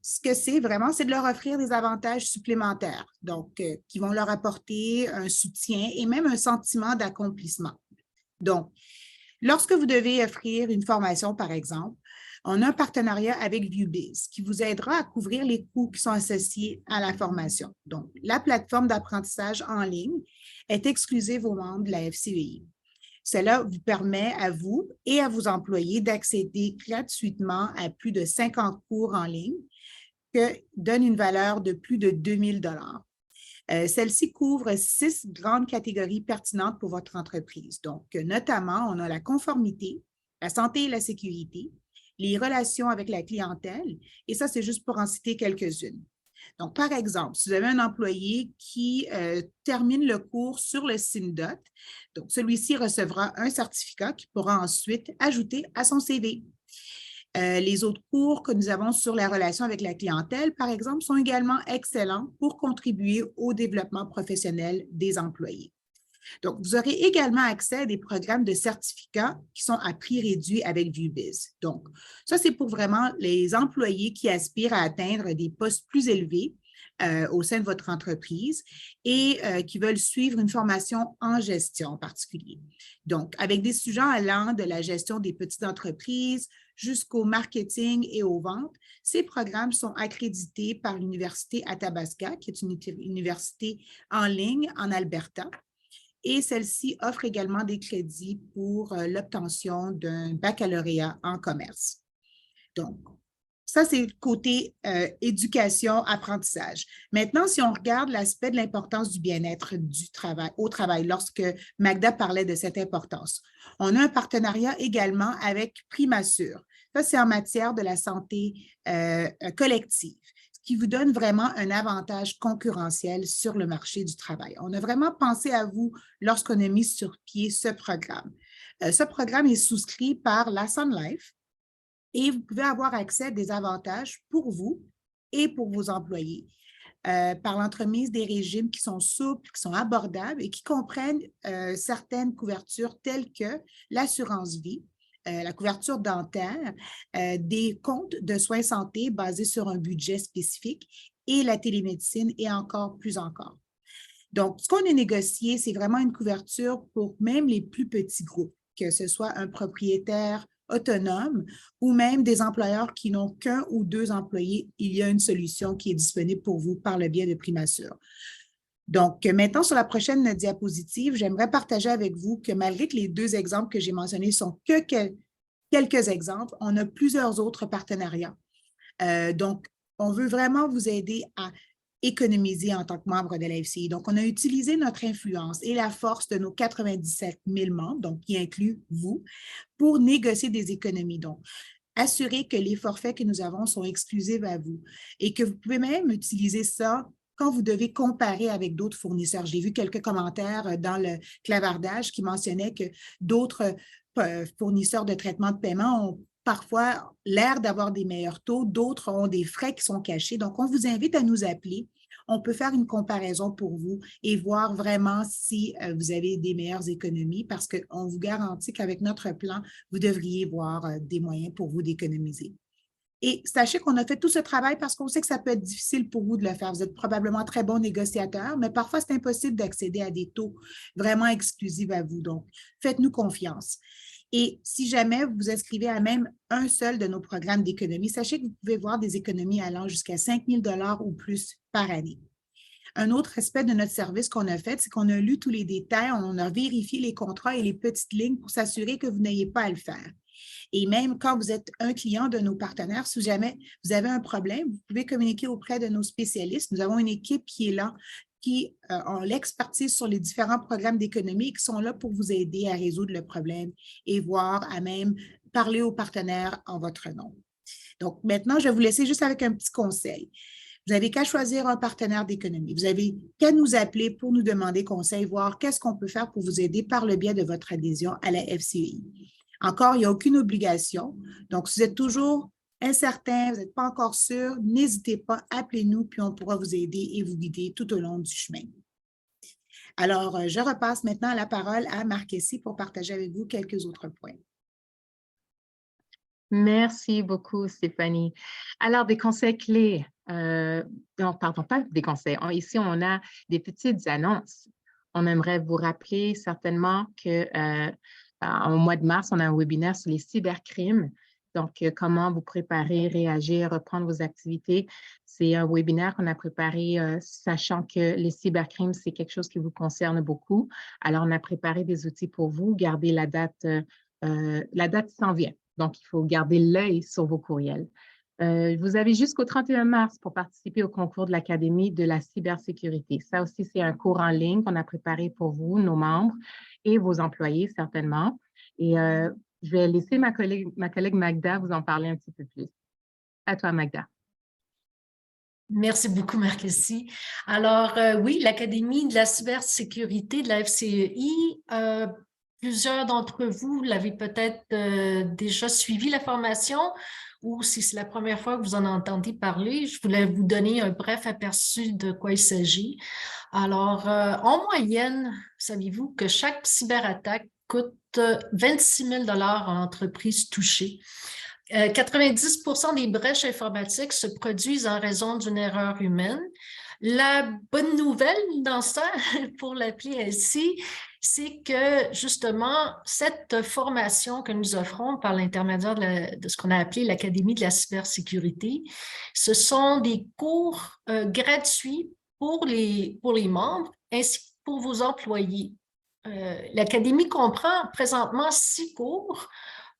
Speaker 3: ce que c'est vraiment, c'est de leur offrir des avantages supplémentaires, donc qui vont leur apporter un soutien et même un sentiment d'accomplissement. Donc, lorsque vous devez offrir une formation, par exemple, on a un partenariat avec ViewBiz qui vous aidera à couvrir les coûts qui sont associés à la formation. Donc, la plateforme d'apprentissage en ligne est exclusive aux membres de la FCEI. Cela vous permet à vous et à vos employés d'accéder gratuitement à plus de 50 cours en ligne qui donnent une valeur de plus de 2 000 $. Celle-ci couvre 6 grandes catégories pertinentes pour votre entreprise. Donc, notamment, on a la conformité, la santé et la sécurité, les relations avec la clientèle, et ça, c'est juste pour en citer quelques-unes. Donc, par exemple, si vous avez un employé qui termine le cours sur le SINDOT, donc celui-ci recevra un certificat qu'il pourra ensuite ajouter à son CV. Les autres cours que nous avons sur la relation avec la clientèle, par exemple, sont également excellents pour contribuer au développement professionnel des employés. Donc, vous aurez également accès à des programmes de certificats qui sont à prix réduit avec ViewBiz. Donc, ça, c'est pour vraiment les employés qui aspirent à atteindre des postes plus élevés au sein de votre entreprise et qui veulent suivre une formation en gestion en particulier. Donc, avec des sujets allant de la gestion des petites entreprises jusqu'au marketing et aux ventes, ces programmes sont accrédités par l'Université Athabasca, qui est une université en ligne en Alberta. Et celle-ci offre également des crédits pour l'obtention d'un baccalauréat en commerce. Donc, ça, c'est le côté éducation, apprentissage. Maintenant, si on regarde l'aspect de l'importance du bien-être au travail, lorsque Magda parlait de cette importance, on a un partenariat également avec Primassure. Ça, c'est en matière de la santé collective, qui vous donne vraiment un avantage concurrentiel sur le marché du travail. On a vraiment pensé à vous lorsqu'on a mis sur pied ce programme. Ce programme est souscrit par la Sun Life et vous pouvez avoir accès à des avantages pour vous et pour vos employés par l'entremise des régimes qui sont souples, qui sont abordables et qui comprennent certaines couvertures telles que l'assurance vie, la couverture dentaire, des comptes de soins santé basés sur un budget spécifique et la télémédecine et encore plus encore. Donc, ce qu'on a négocié, c'est vraiment une couverture pour même les plus petits groupes, que ce soit un propriétaire autonome ou même des employeurs qui n'ont qu'un ou deux employés. Il y a une solution qui est disponible pour vous par le biais de Primassure. Donc, maintenant, sur la prochaine diapositive, j'aimerais partager avec vous que malgré que les deux exemples que j'ai mentionnés sont que quelques exemples, on a plusieurs autres partenariats. Donc, on veut vraiment vous aider à économiser en tant que membre de la FCI. Donc, on a utilisé notre influence et la force de nos 97 000 membres, donc qui inclut vous, pour négocier des économies. Donc, assurer que les forfaits que nous avons sont exclusifs à vous et que vous pouvez même utiliser ça quand vous devez comparer avec d'autres fournisseurs. J'ai vu quelques commentaires dans le clavardage qui mentionnaient que d'autres fournisseurs de traitement de paiement ont parfois l'air d'avoir des meilleurs taux, d'autres ont des frais qui sont cachés. Donc, on vous invite à nous appeler. On peut faire une comparaison pour vous et voir vraiment si vous avez des meilleures économies parce qu'on vous garantit qu'avec notre plan, vous devriez voir des moyens pour vous d'économiser. Et sachez qu'on a fait tout ce travail parce qu'on sait que ça peut être difficile pour vous de le faire. Vous êtes probablement très bon négociateur, mais parfois, c'est impossible d'accéder à des taux vraiment exclusifs à vous. Donc, faites-nous confiance. Et si jamais vous vous inscrivez à même un seul de nos programmes d'économie, sachez que vous pouvez voir des économies allant jusqu'à 5 000 $ ou plus par année. Un autre aspect de notre service qu'on a fait, c'est qu'on a lu tous les détails, on a vérifié les contrats et les petites lignes pour s'assurer que vous n'ayez pas à le faire. Et même quand vous êtes un client de nos partenaires, si jamais vous avez un problème, vous pouvez communiquer auprès de nos spécialistes. Nous avons une équipe qui est là, qui ont l'expertise sur les différents programmes d'économie et qui sont là pour vous aider à résoudre le problème et voir à même parler aux partenaires en votre nom. Donc, maintenant, je vais vous laisser juste avec un petit conseil. Vous n'avez qu'à choisir un partenaire d'économie. Vous n'avez qu'à nous appeler pour nous demander conseil, voir qu'est-ce qu'on peut faire pour vous aider par le biais de votre adhésion à la FCI. Encore, il n'y a aucune obligation. Donc, si vous êtes toujours incertain, vous n'êtes pas encore sûr, n'hésitez pas, appelez-nous, puis on pourra vous aider et vous guider tout au long du chemin. Alors, je repasse maintenant la parole à Marc-Essie pour partager avec vous quelques autres points.
Speaker 1: Merci beaucoup, Stéphanie. Alors, des conseils clés. Non, pardon, pas des conseils. Ici, on a des petites annonces. On aimerait vous rappeler certainement qu'au mois de mars, on a un webinaire sur les cybercrimes. Donc, comment vous préparer, réagir, reprendre vos activités. C'est un webinaire qu'on a préparé sachant que les cybercrimes, c'est quelque chose qui vous concerne beaucoup. Alors, on a préparé des outils pour vous. Gardez la date s'en vient. Donc, il faut garder l'œil sur vos courriels. Vous avez jusqu'au 31 mars pour participer au concours de l'Académie de la cybersécurité. Ça aussi, c'est un cours en ligne qu'on a préparé pour vous, nos membres et vos employés, certainement. Et je vais laisser ma collègue Magda vous en parler un petit peu plus. À toi, Magda.
Speaker 4: Merci beaucoup, Marc-Essie. Alors, oui, l'Académie de la cybersécurité de la FCEI, plusieurs d'entre vous l'avez peut-être déjà suivi la formation, ou si c'est la première fois que vous en entendez parler, je voulais vous donner un bref aperçu de quoi il s'agit. Alors, en moyenne, savez-vous que chaque cyberattaque coûte 26 000 $ en entreprise touchée. 90% des brèches informatiques se produisent en raison d'une erreur humaine. La bonne nouvelle dans ça, pour l'appeler ainsi, c'est que justement, cette formation que nous offrons par l'intermédiaire de ce qu'on a appelé l'Académie de la cybersécurité, ce sont des cours gratuits pour les membres ainsi que pour vos employés. L'Académie comprend présentement 6 cours.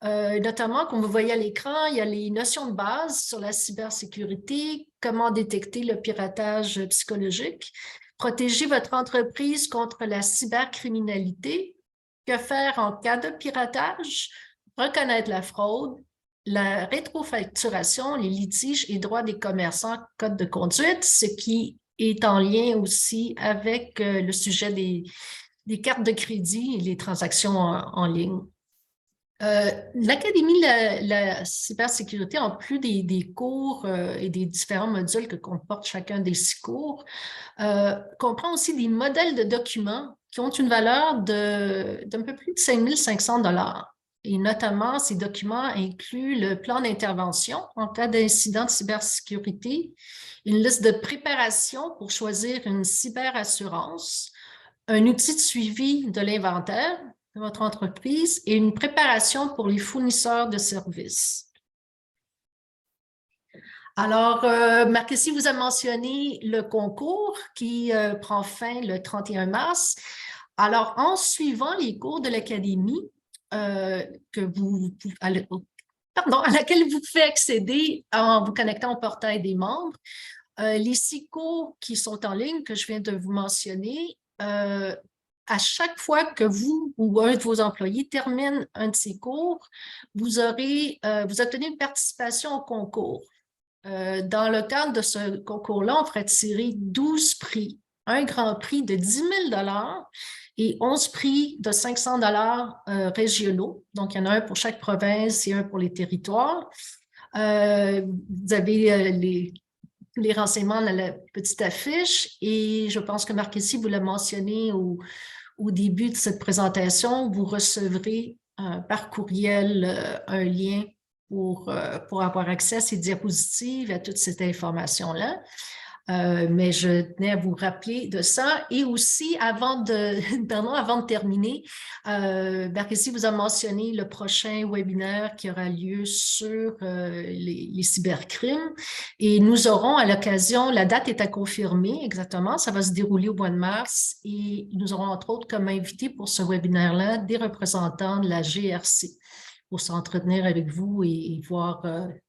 Speaker 4: Notamment, comme vous voyez à l'écran, il y a les notions de base sur la cybersécurité, comment détecter le piratage psychologique, protéger votre entreprise contre la cybercriminalité, que faire en cas de piratage, reconnaître la fraude, la rétrofacturation, les litiges et droits des commerçants, code de conduite, ce qui est en lien aussi avec le sujet des cartes de crédit et les transactions en ligne. L'Académie de la cybersécurité, en plus des cours et des différents modules que comporte chacun des 6 cours, comprend aussi des modèles de documents qui ont une valeur d'un peu plus de 5 500 $. Et notamment, ces documents incluent le plan d'intervention en cas d'incident de cybersécurité, une liste de préparation pour choisir une cyberassurance, un outil de suivi de l'inventaire de votre entreprise et une préparation pour les fournisseurs de services. Alors, Marc-Essie vous a mentionné le concours qui prend fin le 31 mars. Alors, en suivant les cours de l'Académie à laquelle vous pouvez accéder en vous connectant au portail des membres, les 6 cours qui sont en ligne que je viens de vous mentionner, à chaque fois que vous ou un de vos employés termine un de ces cours, vous obtenez une participation au concours. Dans le cadre de ce concours-là, on ferait tirer 12 prix, un grand prix de 10 000 $ et 11 prix de 500 $ régionaux. Donc, il y en a un pour chaque province et un pour les territoires. Vous avez les renseignements dans la petite affiche et je pense que Marc-Essie vous l'a mentionné au début de cette présentation, vous recevrez par courriel un lien pour avoir accès à ces diapositives, à toute cette information-là. Mais je tenais à vous rappeler de ça. Et aussi, avant de terminer, Marc-Essie vous a mentionné le prochain webinaire qui aura lieu sur les cybercrimes. Et nous aurons à l'occasion, la date est à confirmer exactement, ça va se dérouler au mois de mars. Et nous aurons entre autres comme invité pour ce webinaire-là des représentants de la GRC pour s'entretenir avec vous et voir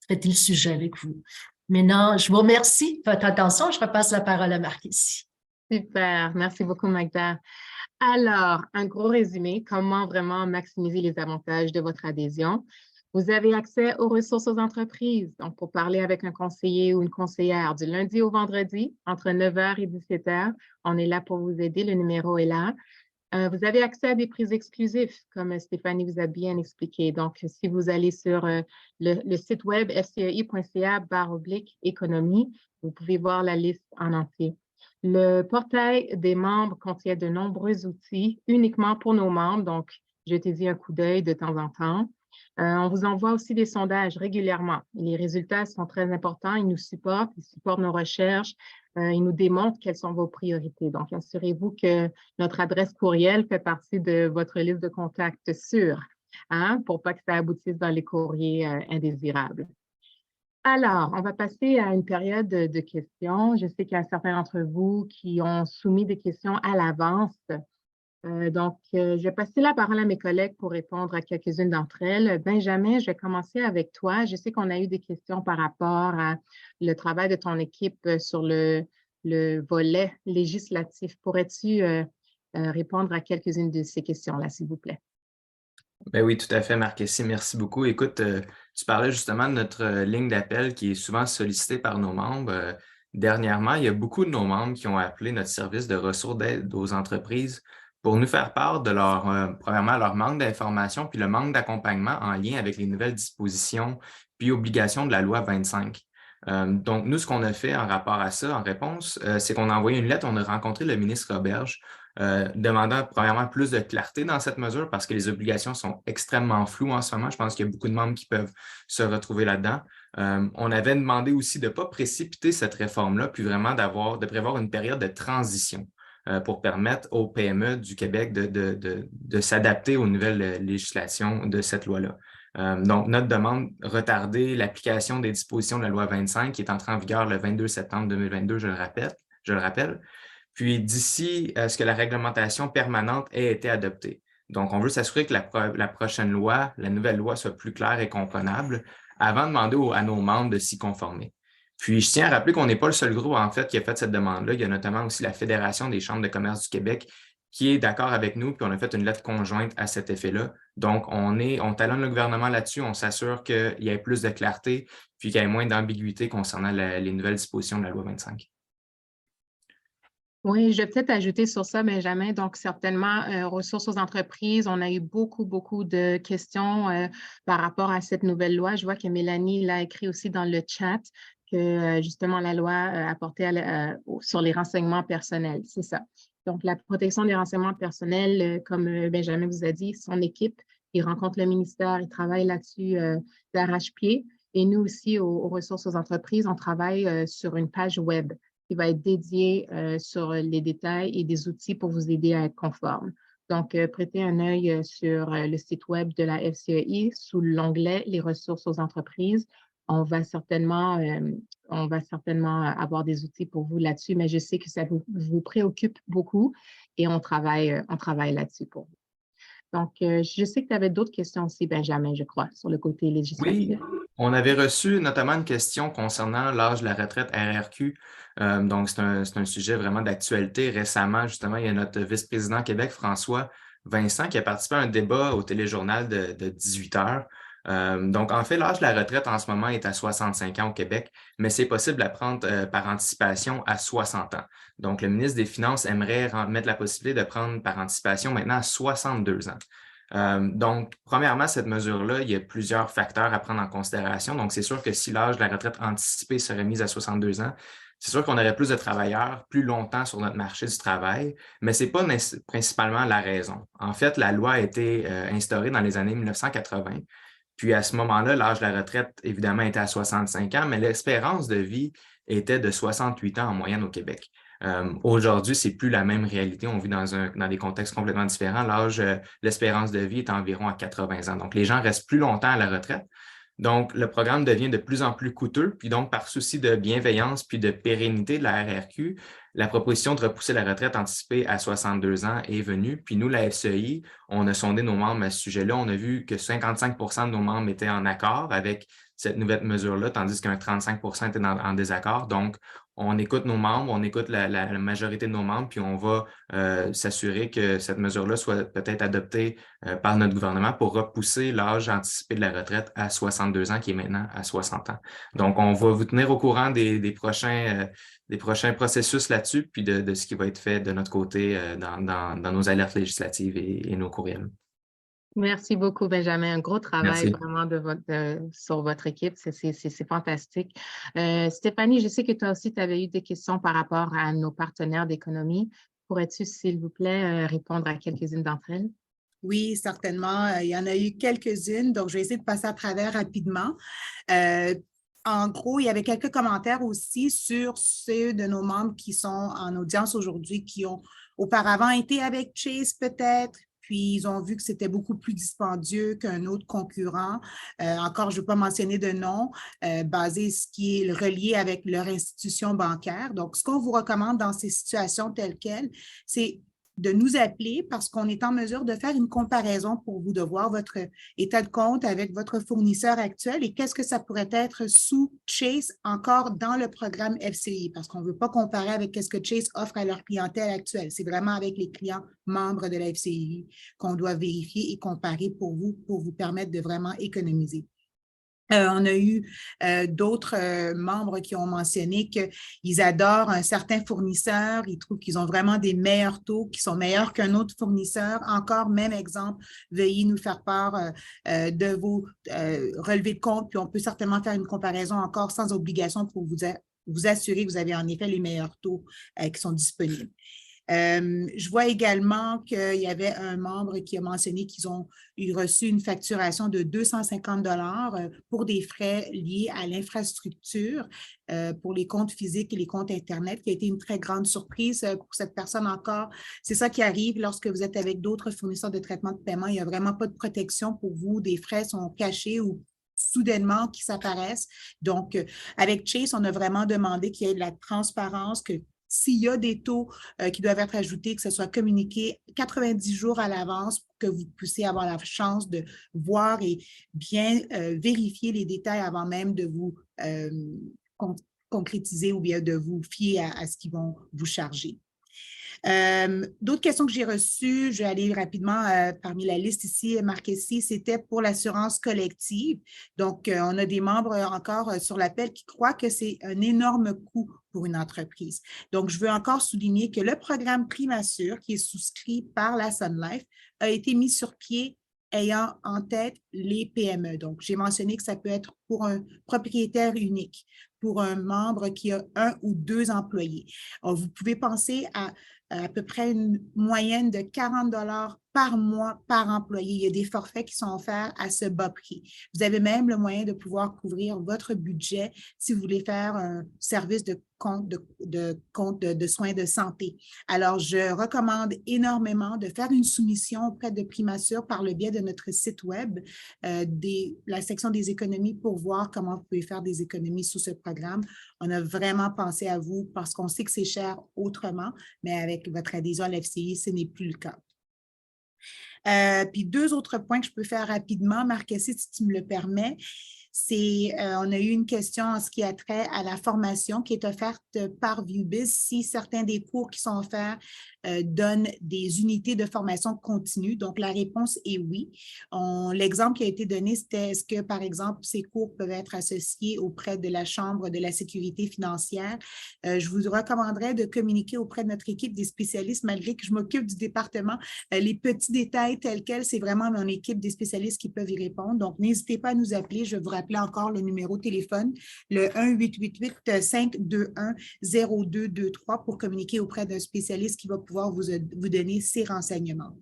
Speaker 4: traiter le sujet avec vous. Maintenant, je vous remercie de votre attention. Je repasse la parole à Marc-Essie.
Speaker 1: Super, merci beaucoup, Magda. Alors, un gros résumé, comment vraiment maximiser les avantages de votre adhésion. Vous avez accès aux ressources aux entreprises, donc pour parler avec un conseiller ou une conseillère du lundi au vendredi, entre 9h et 17h. On est là pour vous aider, le numéro est là. Vous avez accès à des prix exclusifs, comme Stéphanie vous a bien expliqué. Donc, si vous allez sur le site web fcei.ca/économie, vous pouvez voir la liste en entier. Le portail des membres contient de nombreux outils uniquement pour nos membres, donc jetez-y un coup d'œil de temps en temps. On vous envoie aussi des sondages régulièrement. Les résultats sont très importants, ils nous supportent, ils supportent nos recherches, ils nous démontrent quelles sont vos priorités. Donc, assurez-vous que notre adresse courriel fait partie de votre liste de contacts sûrs, pour pas que ça aboutisse dans les courriers indésirables. Alors, on va passer à une période de questions. Je sais qu'il y a certains d'entre vous qui ont soumis des questions à l'avance. Donc, je vais passer la parole à mes collègues pour répondre à quelques-unes d'entre elles. Benjamin, je vais commencer avec toi. Je sais qu'on a eu des questions par rapport à le travail de ton équipe sur le volet législatif. Pourrais-tu répondre à quelques-unes de ces questions-là, s'il vous plaît?
Speaker 2: Ben oui, tout à fait, Marc-Essie, merci beaucoup. Écoute, tu parlais justement de notre ligne d'appel qui est souvent sollicitée par nos membres. dernièrement, il y a beaucoup de nos membres qui ont appelé notre service de ressources d'aide aux entreprises pour nous faire part de premièrement, leur manque d'information puis le manque d'accompagnement en lien avec les nouvelles dispositions puis obligations de la loi 25. Donc, nous, ce qu'on a fait en rapport à ça, en réponse, c'est qu'on a envoyé une lettre, on a rencontré le ministre Roberge, demandant premièrement plus de clarté dans cette mesure parce que les obligations sont extrêmement floues en ce moment. Je pense qu'il y a beaucoup de membres qui peuvent se retrouver là-dedans. On avait demandé aussi de ne pas précipiter cette réforme-là, puis vraiment de prévoir une période de transition pour permettre aux PME du Québec de s'adapter aux nouvelles législations de cette loi-là. Donc, notre demande, retarder l'application des dispositions de la loi 25 qui est entrée en vigueur le 22 septembre 2022, je le rappelle. Puis d'ici à ce que la réglementation permanente ait été adoptée. Donc, on veut s'assurer que la prochaine loi, la nouvelle loi, soit plus claire et comprenable avant de demander à nos membres de s'y conformer. Puis, je tiens à rappeler qu'on n'est pas le seul groupe, en fait, qui a fait cette demande-là. Il y a notamment aussi la Fédération des chambres de commerce du Québec qui est d'accord avec nous, puis on a fait une lettre conjointe à cet effet-là. Donc, on talonne le gouvernement là-dessus, on s'assure qu'il y ait plus de clarté, puis qu'il y ait moins d'ambiguïté concernant les nouvelles dispositions de la loi 25.
Speaker 1: Oui, je vais peut-être ajouter sur ça, Benjamin. Donc, certainement, ressources aux entreprises, on a eu beaucoup de questions par rapport à cette nouvelle loi. Je vois que Mélanie l'a écrit aussi dans le chat que justement la loi apportait sur les renseignements personnels. C'est ça. Donc, la protection des renseignements personnels, comme Benjamin vous a dit, son équipe, il rencontre le ministère, il travaille là-dessus d'arrache-pied. Et nous aussi, aux ressources aux entreprises, on travaille sur une page web qui va être dédié sur les détails et des outils pour vous aider à être conforme. Donc, prêtez un œil sur le site web de la FCEI sous l'onglet « Les ressources aux entreprises ». On va certainement avoir des outils pour vous là-dessus, mais je sais que ça vous préoccupe beaucoup et on travaille là-dessus pour vous. Donc, je sais que tu avais d'autres questions aussi, Benjamin, je crois, sur le côté législatif.
Speaker 2: Oui, on avait reçu notamment une question concernant l'âge de la retraite RRQ. Donc, c'est un sujet vraiment d'actualité. Récemment, justement, il y a notre vice-président Québec, François Vincent, qui a participé à un débat au téléjournal de 18 heures. Donc, en fait, l'âge de la retraite en ce moment est à 65 ans au Québec, mais c'est possible à prendre par anticipation à 60 ans. Donc, le ministre des Finances aimerait mettre la possibilité de prendre par anticipation maintenant à 62 ans. Donc, premièrement, cette mesure-là, il y a plusieurs facteurs à prendre en considération. Donc, c'est sûr que si l'âge de la retraite anticipée serait mis à 62 ans, c'est sûr qu'on aurait plus de travailleurs plus longtemps sur notre marché du travail, mais ce n'est pas principalement la raison. En fait, la loi a été instaurée dans les années 1980. Puis à ce moment-là, l'âge de la retraite, évidemment, était à 65 ans, mais l'espérance de vie était de 68 ans en moyenne au Québec. Aujourd'hui, ce n'est plus la même réalité. On vit dans des contextes complètement différents. L'espérance de vie est environ à 80 ans. Donc, les gens restent plus longtemps à la retraite. Donc, le programme devient de plus en plus coûteux. Puis donc, par souci de bienveillance puis de pérennité de la RRQ, la proposition de repousser la retraite anticipée à 62 ans est venue. Puis nous, la FCEI, on a sondé nos membres à ce sujet-là. On a vu que 55 de nos membres étaient en accord avec cette nouvelle mesure-là, tandis qu'un 35 étaient en désaccord. Donc, on écoute nos membres, on écoute la majorité de nos membres, puis on va s'assurer que cette mesure-là soit peut-être adoptée par notre gouvernement pour repousser l'âge anticipé de la retraite à 62 ans, qui est maintenant à 60 ans. Donc, on va vous tenir au courant des prochains processus là-dessus, puis de ce qui va être fait de notre côté dans nos alertes législatives et nos courriels.
Speaker 1: Merci beaucoup, Benjamin. Un gros travail
Speaker 2: Merci.
Speaker 1: vraiment sur votre équipe. C'est fantastique. Stéphanie, je sais que toi aussi, tu avais eu des questions par rapport à nos partenaires d'économie. Pourrais-tu, s'il vous plaît, répondre à quelques-unes d'entre elles?
Speaker 3: Oui, certainement. Il y en a eu quelques-unes, donc je vais essayer de passer à travers rapidement. En gros, il y avait quelques commentaires aussi sur ceux de nos membres qui sont en audience aujourd'hui, qui ont auparavant été avec Chase peut-être, puis ils ont vu que c'était beaucoup plus dispendieux qu'un autre concurrent. Encore, je ne veux pas mentionner de nom, basé ce qui est relié avec leur institution bancaire. Donc, ce qu'on vous recommande dans ces situations telles quelles, c'est de nous appeler parce qu'on est en mesure de faire une comparaison pour vous, de voir votre état de compte avec votre fournisseur actuel et qu'est-ce que ça pourrait être sous Chase encore dans le programme FCI, parce qu'on ne veut pas comparer avec ce que Chase offre à leur clientèle actuelle. C'est vraiment avec les clients membres de la FCI qu'on doit vérifier et comparer pour vous permettre de vraiment économiser. On a eu d'autres membres qui ont mentionné qu'ils adorent un certain fournisseur, ils trouvent qu'ils ont vraiment des meilleurs taux, qui sont meilleurs qu'un autre fournisseur. Encore, même exemple, veuillez nous faire part de vos relevés de compte, puis on peut certainement faire une comparaison encore sans obligation pour vous assurer que vous avez en effet les meilleurs taux qui sont disponibles. Je vois également qu'il y avait un membre qui a mentionné qu'ils ont reçu une facturation de 250 $ pour des frais liés à l'infrastructure pour les comptes physiques et les comptes Internet, qui a été une très grande surprise pour cette personne encore. C'est ça qui arrive lorsque vous êtes avec d'autres fournisseurs de traitement de paiement. Il n'y a vraiment pas de protection pour vous. Des frais sont cachés ou soudainement qui s'apparaissent. Donc, avec Chase, on a vraiment demandé qu'il y ait de la transparence, que s'il y a des taux qui doivent être ajoutés, que ce soit communiqué 90 jours à l'avance pour que vous puissiez avoir la chance de voir et bien vérifier les détails avant même de vous concrétiser ou bien de vous fier à ce qu'ils vont vous charger. D'autres questions que j'ai reçues, je vais aller rapidement parmi la liste ici marquée ici, c'était pour l'assurance collective. Donc, on a des membres encore sur l'appel qui croient que c'est un énorme coût pour une entreprise. Donc, je veux encore souligner que le programme PrimaSure, qui est souscrit par la Sun Life, a été mis sur pied ayant en tête les PME. Donc, j'ai mentionné que ça peut être pour un propriétaire unique, pour un membre qui a 1 ou 2 employés. Alors, vous pouvez penser à peu près une moyenne de 40 $ par mois par employé. Il y a des forfaits qui sont offerts à ce bas prix. Vous avez même le moyen de pouvoir couvrir votre budget si vous voulez faire un service de compte de soins de santé. Alors, je recommande énormément de faire une soumission auprès de PrimaSure par le biais de notre site web, la section des économies pour voir comment vous pouvez faire des économies sous ce programme. On a vraiment pensé à vous parce qu'on sait que c'est cher autrement, mais avec votre adhésion à l'FCI, ce n'est plus le cas. Puis 2 autres points que je peux faire rapidement, Marc-Essie, si tu me le permets. On a eu une question en ce qui a trait à la formation qui est offerte par ViewBiz. Si certains des cours qui sont offerts donnent des unités de formation continue. Donc, la réponse est oui. L'exemple qui a été donné, c'était est-ce que, par exemple, ces cours peuvent être associés auprès de la Chambre de la sécurité financière? Je vous recommanderais de communiquer auprès de notre équipe des spécialistes, malgré que je m'occupe du département. Les petits détails tels quels, c'est vraiment mon équipe des spécialistes qui peuvent y répondre. Donc, n'hésitez pas à nous appeler. Je vous rappelle encore le numéro de téléphone, le 1-888-521-0223 pour communiquer auprès d'un spécialiste qui va pouvoir vous donner ces renseignements.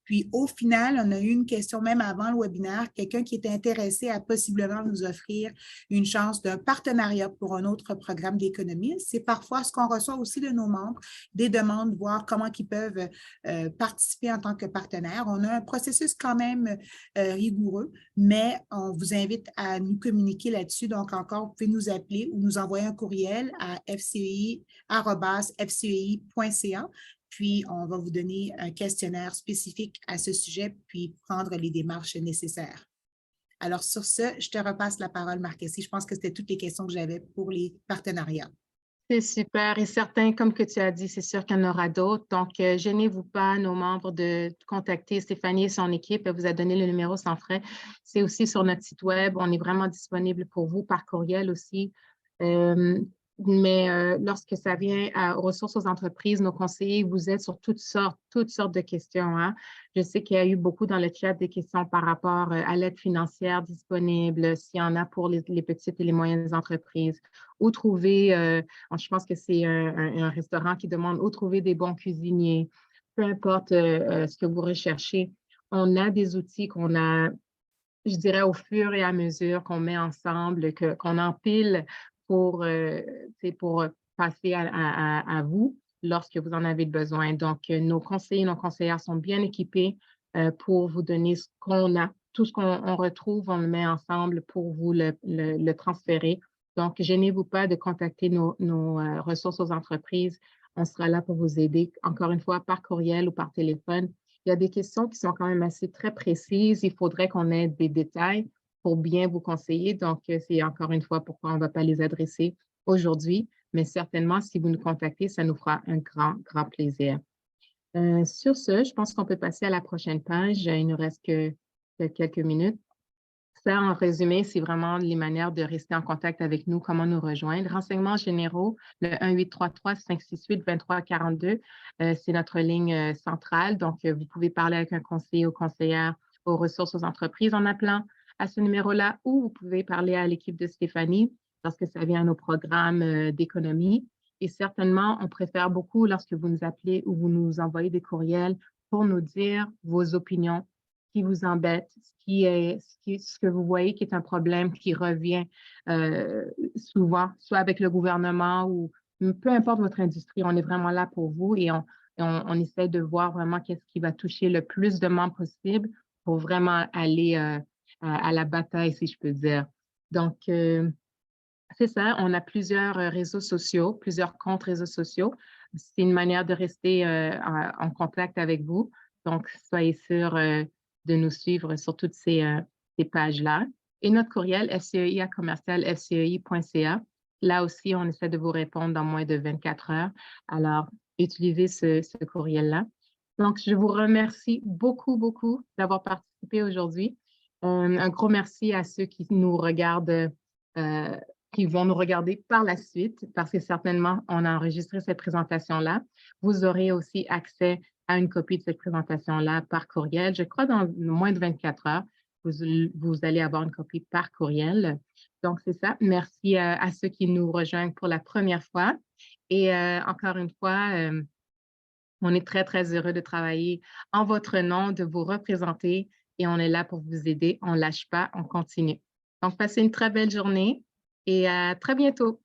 Speaker 3: Puis, au final, on a eu une question même avant le webinaire, quelqu'un qui était intéressé à possiblement nous offrir une chance d'un partenariat pour un autre programme d'économie. C'est parfois ce qu'on reçoit aussi de nos membres, des demandes, voir comment ils peuvent participer en tant que partenaire. On a un processus quand même rigoureux, mais on vous invite à nous communiquer là-dessus. Donc, encore, vous pouvez nous appeler ou nous envoyer un courriel à fcei@fcei.ca. Puis, on va vous donner un questionnaire spécifique à ce sujet, puis prendre les démarches nécessaires. Alors, sur ce, je te repasse la parole, Marc-Essie. Je pense que c'était toutes les questions que j'avais pour les partenariats.
Speaker 1: C'est super et certain, comme que tu as dit, c'est sûr qu'il y en aura d'autres. Donc, gênez-vous pas, nos membres, de contacter Stéphanie et son équipe. Elle vous a donné le numéro sans frais. C'est aussi sur notre site web. On est vraiment disponible pour vous par courriel aussi. Mais lorsque ça vient aux ressources aux entreprises, nos conseillers vous aident sur toutes sortes de questions. Hein. Je sais qu'il y a eu beaucoup dans le chat des questions par rapport à l'aide financière disponible, s'il y en a pour les petites et les moyennes entreprises. Où trouver, je pense que c'est un restaurant qui demande où trouver des bons cuisiniers. Peu importe ce que vous recherchez, on a des outils qu'on a, je dirais, au fur et à mesure qu'on met ensemble, qu'on empile pour passer à vous lorsque vous en avez besoin. Donc, nos conseillers, nos conseillères sont bien équipés pour vous donner ce qu'on a. Tout ce qu'on retrouve, on le met ensemble pour vous le transférer. Donc, gênez-vous pas de contacter nos ressources aux entreprises. On sera là pour vous aider, encore une fois, par courriel ou par téléphone. Il y a des questions qui sont quand même assez très précises. Il faudrait qu'on ait des détails pour bien vous conseiller. Donc, c'est encore une fois pourquoi on ne va pas les adresser aujourd'hui. Mais certainement, si vous nous contactez, ça nous fera un grand, grand plaisir. Sur ce, je pense qu'on peut passer à la prochaine page. Il nous reste que quelques minutes. Ça, en résumé, c'est vraiment les manières de rester en contact avec nous, comment nous rejoindre. Renseignements généraux, le 1-833-568-2342, c'est notre ligne centrale. Donc, vous pouvez parler avec un conseiller ou conseillère aux ressources aux entreprises en appelant à ce numéro-là, ou vous pouvez parler à l'équipe de Stéphanie lorsque ça vient à nos programmes d'économie. Et certainement, on préfère beaucoup lorsque vous nous appelez ou vous nous envoyez des courriels pour nous dire vos opinions, ce qui vous embête, ce que vous voyez qui est un problème qui revient souvent, soit avec le gouvernement ou peu importe votre industrie, on est vraiment là pour vous et on essaie de voir vraiment qu'est-ce qui va toucher le plus de membres possible pour vraiment aller à la bataille, si je peux dire. Donc, c'est ça, on a plusieurs réseaux sociaux, plusieurs comptes réseaux sociaux. C'est une manière de rester en contact avec vous. Donc, soyez sûrs de nous suivre sur toutes ces pages-là. Et notre courriel, fcei@fcei.ca. Là aussi, on essaie de vous répondre dans moins de 24 heures. Alors, utilisez ce courriel-là. Donc, je vous remercie beaucoup, beaucoup d'avoir participé aujourd'hui. Un gros merci à ceux qui nous regardent qui vont nous regarder par la suite, parce que certainement, on a enregistré cette présentation-là. Vous aurez aussi accès à une copie de cette présentation-là par courriel. Je crois dans moins de 24 heures, vous allez avoir une copie par courriel. Donc, c'est ça. Merci à ceux qui nous rejoignent pour la première fois. Et encore une fois, on est très, très heureux de travailler en votre nom, de vous représenter et on est là pour vous aider. On ne lâche pas, on continue. Donc, passez une très belle journée et à très bientôt.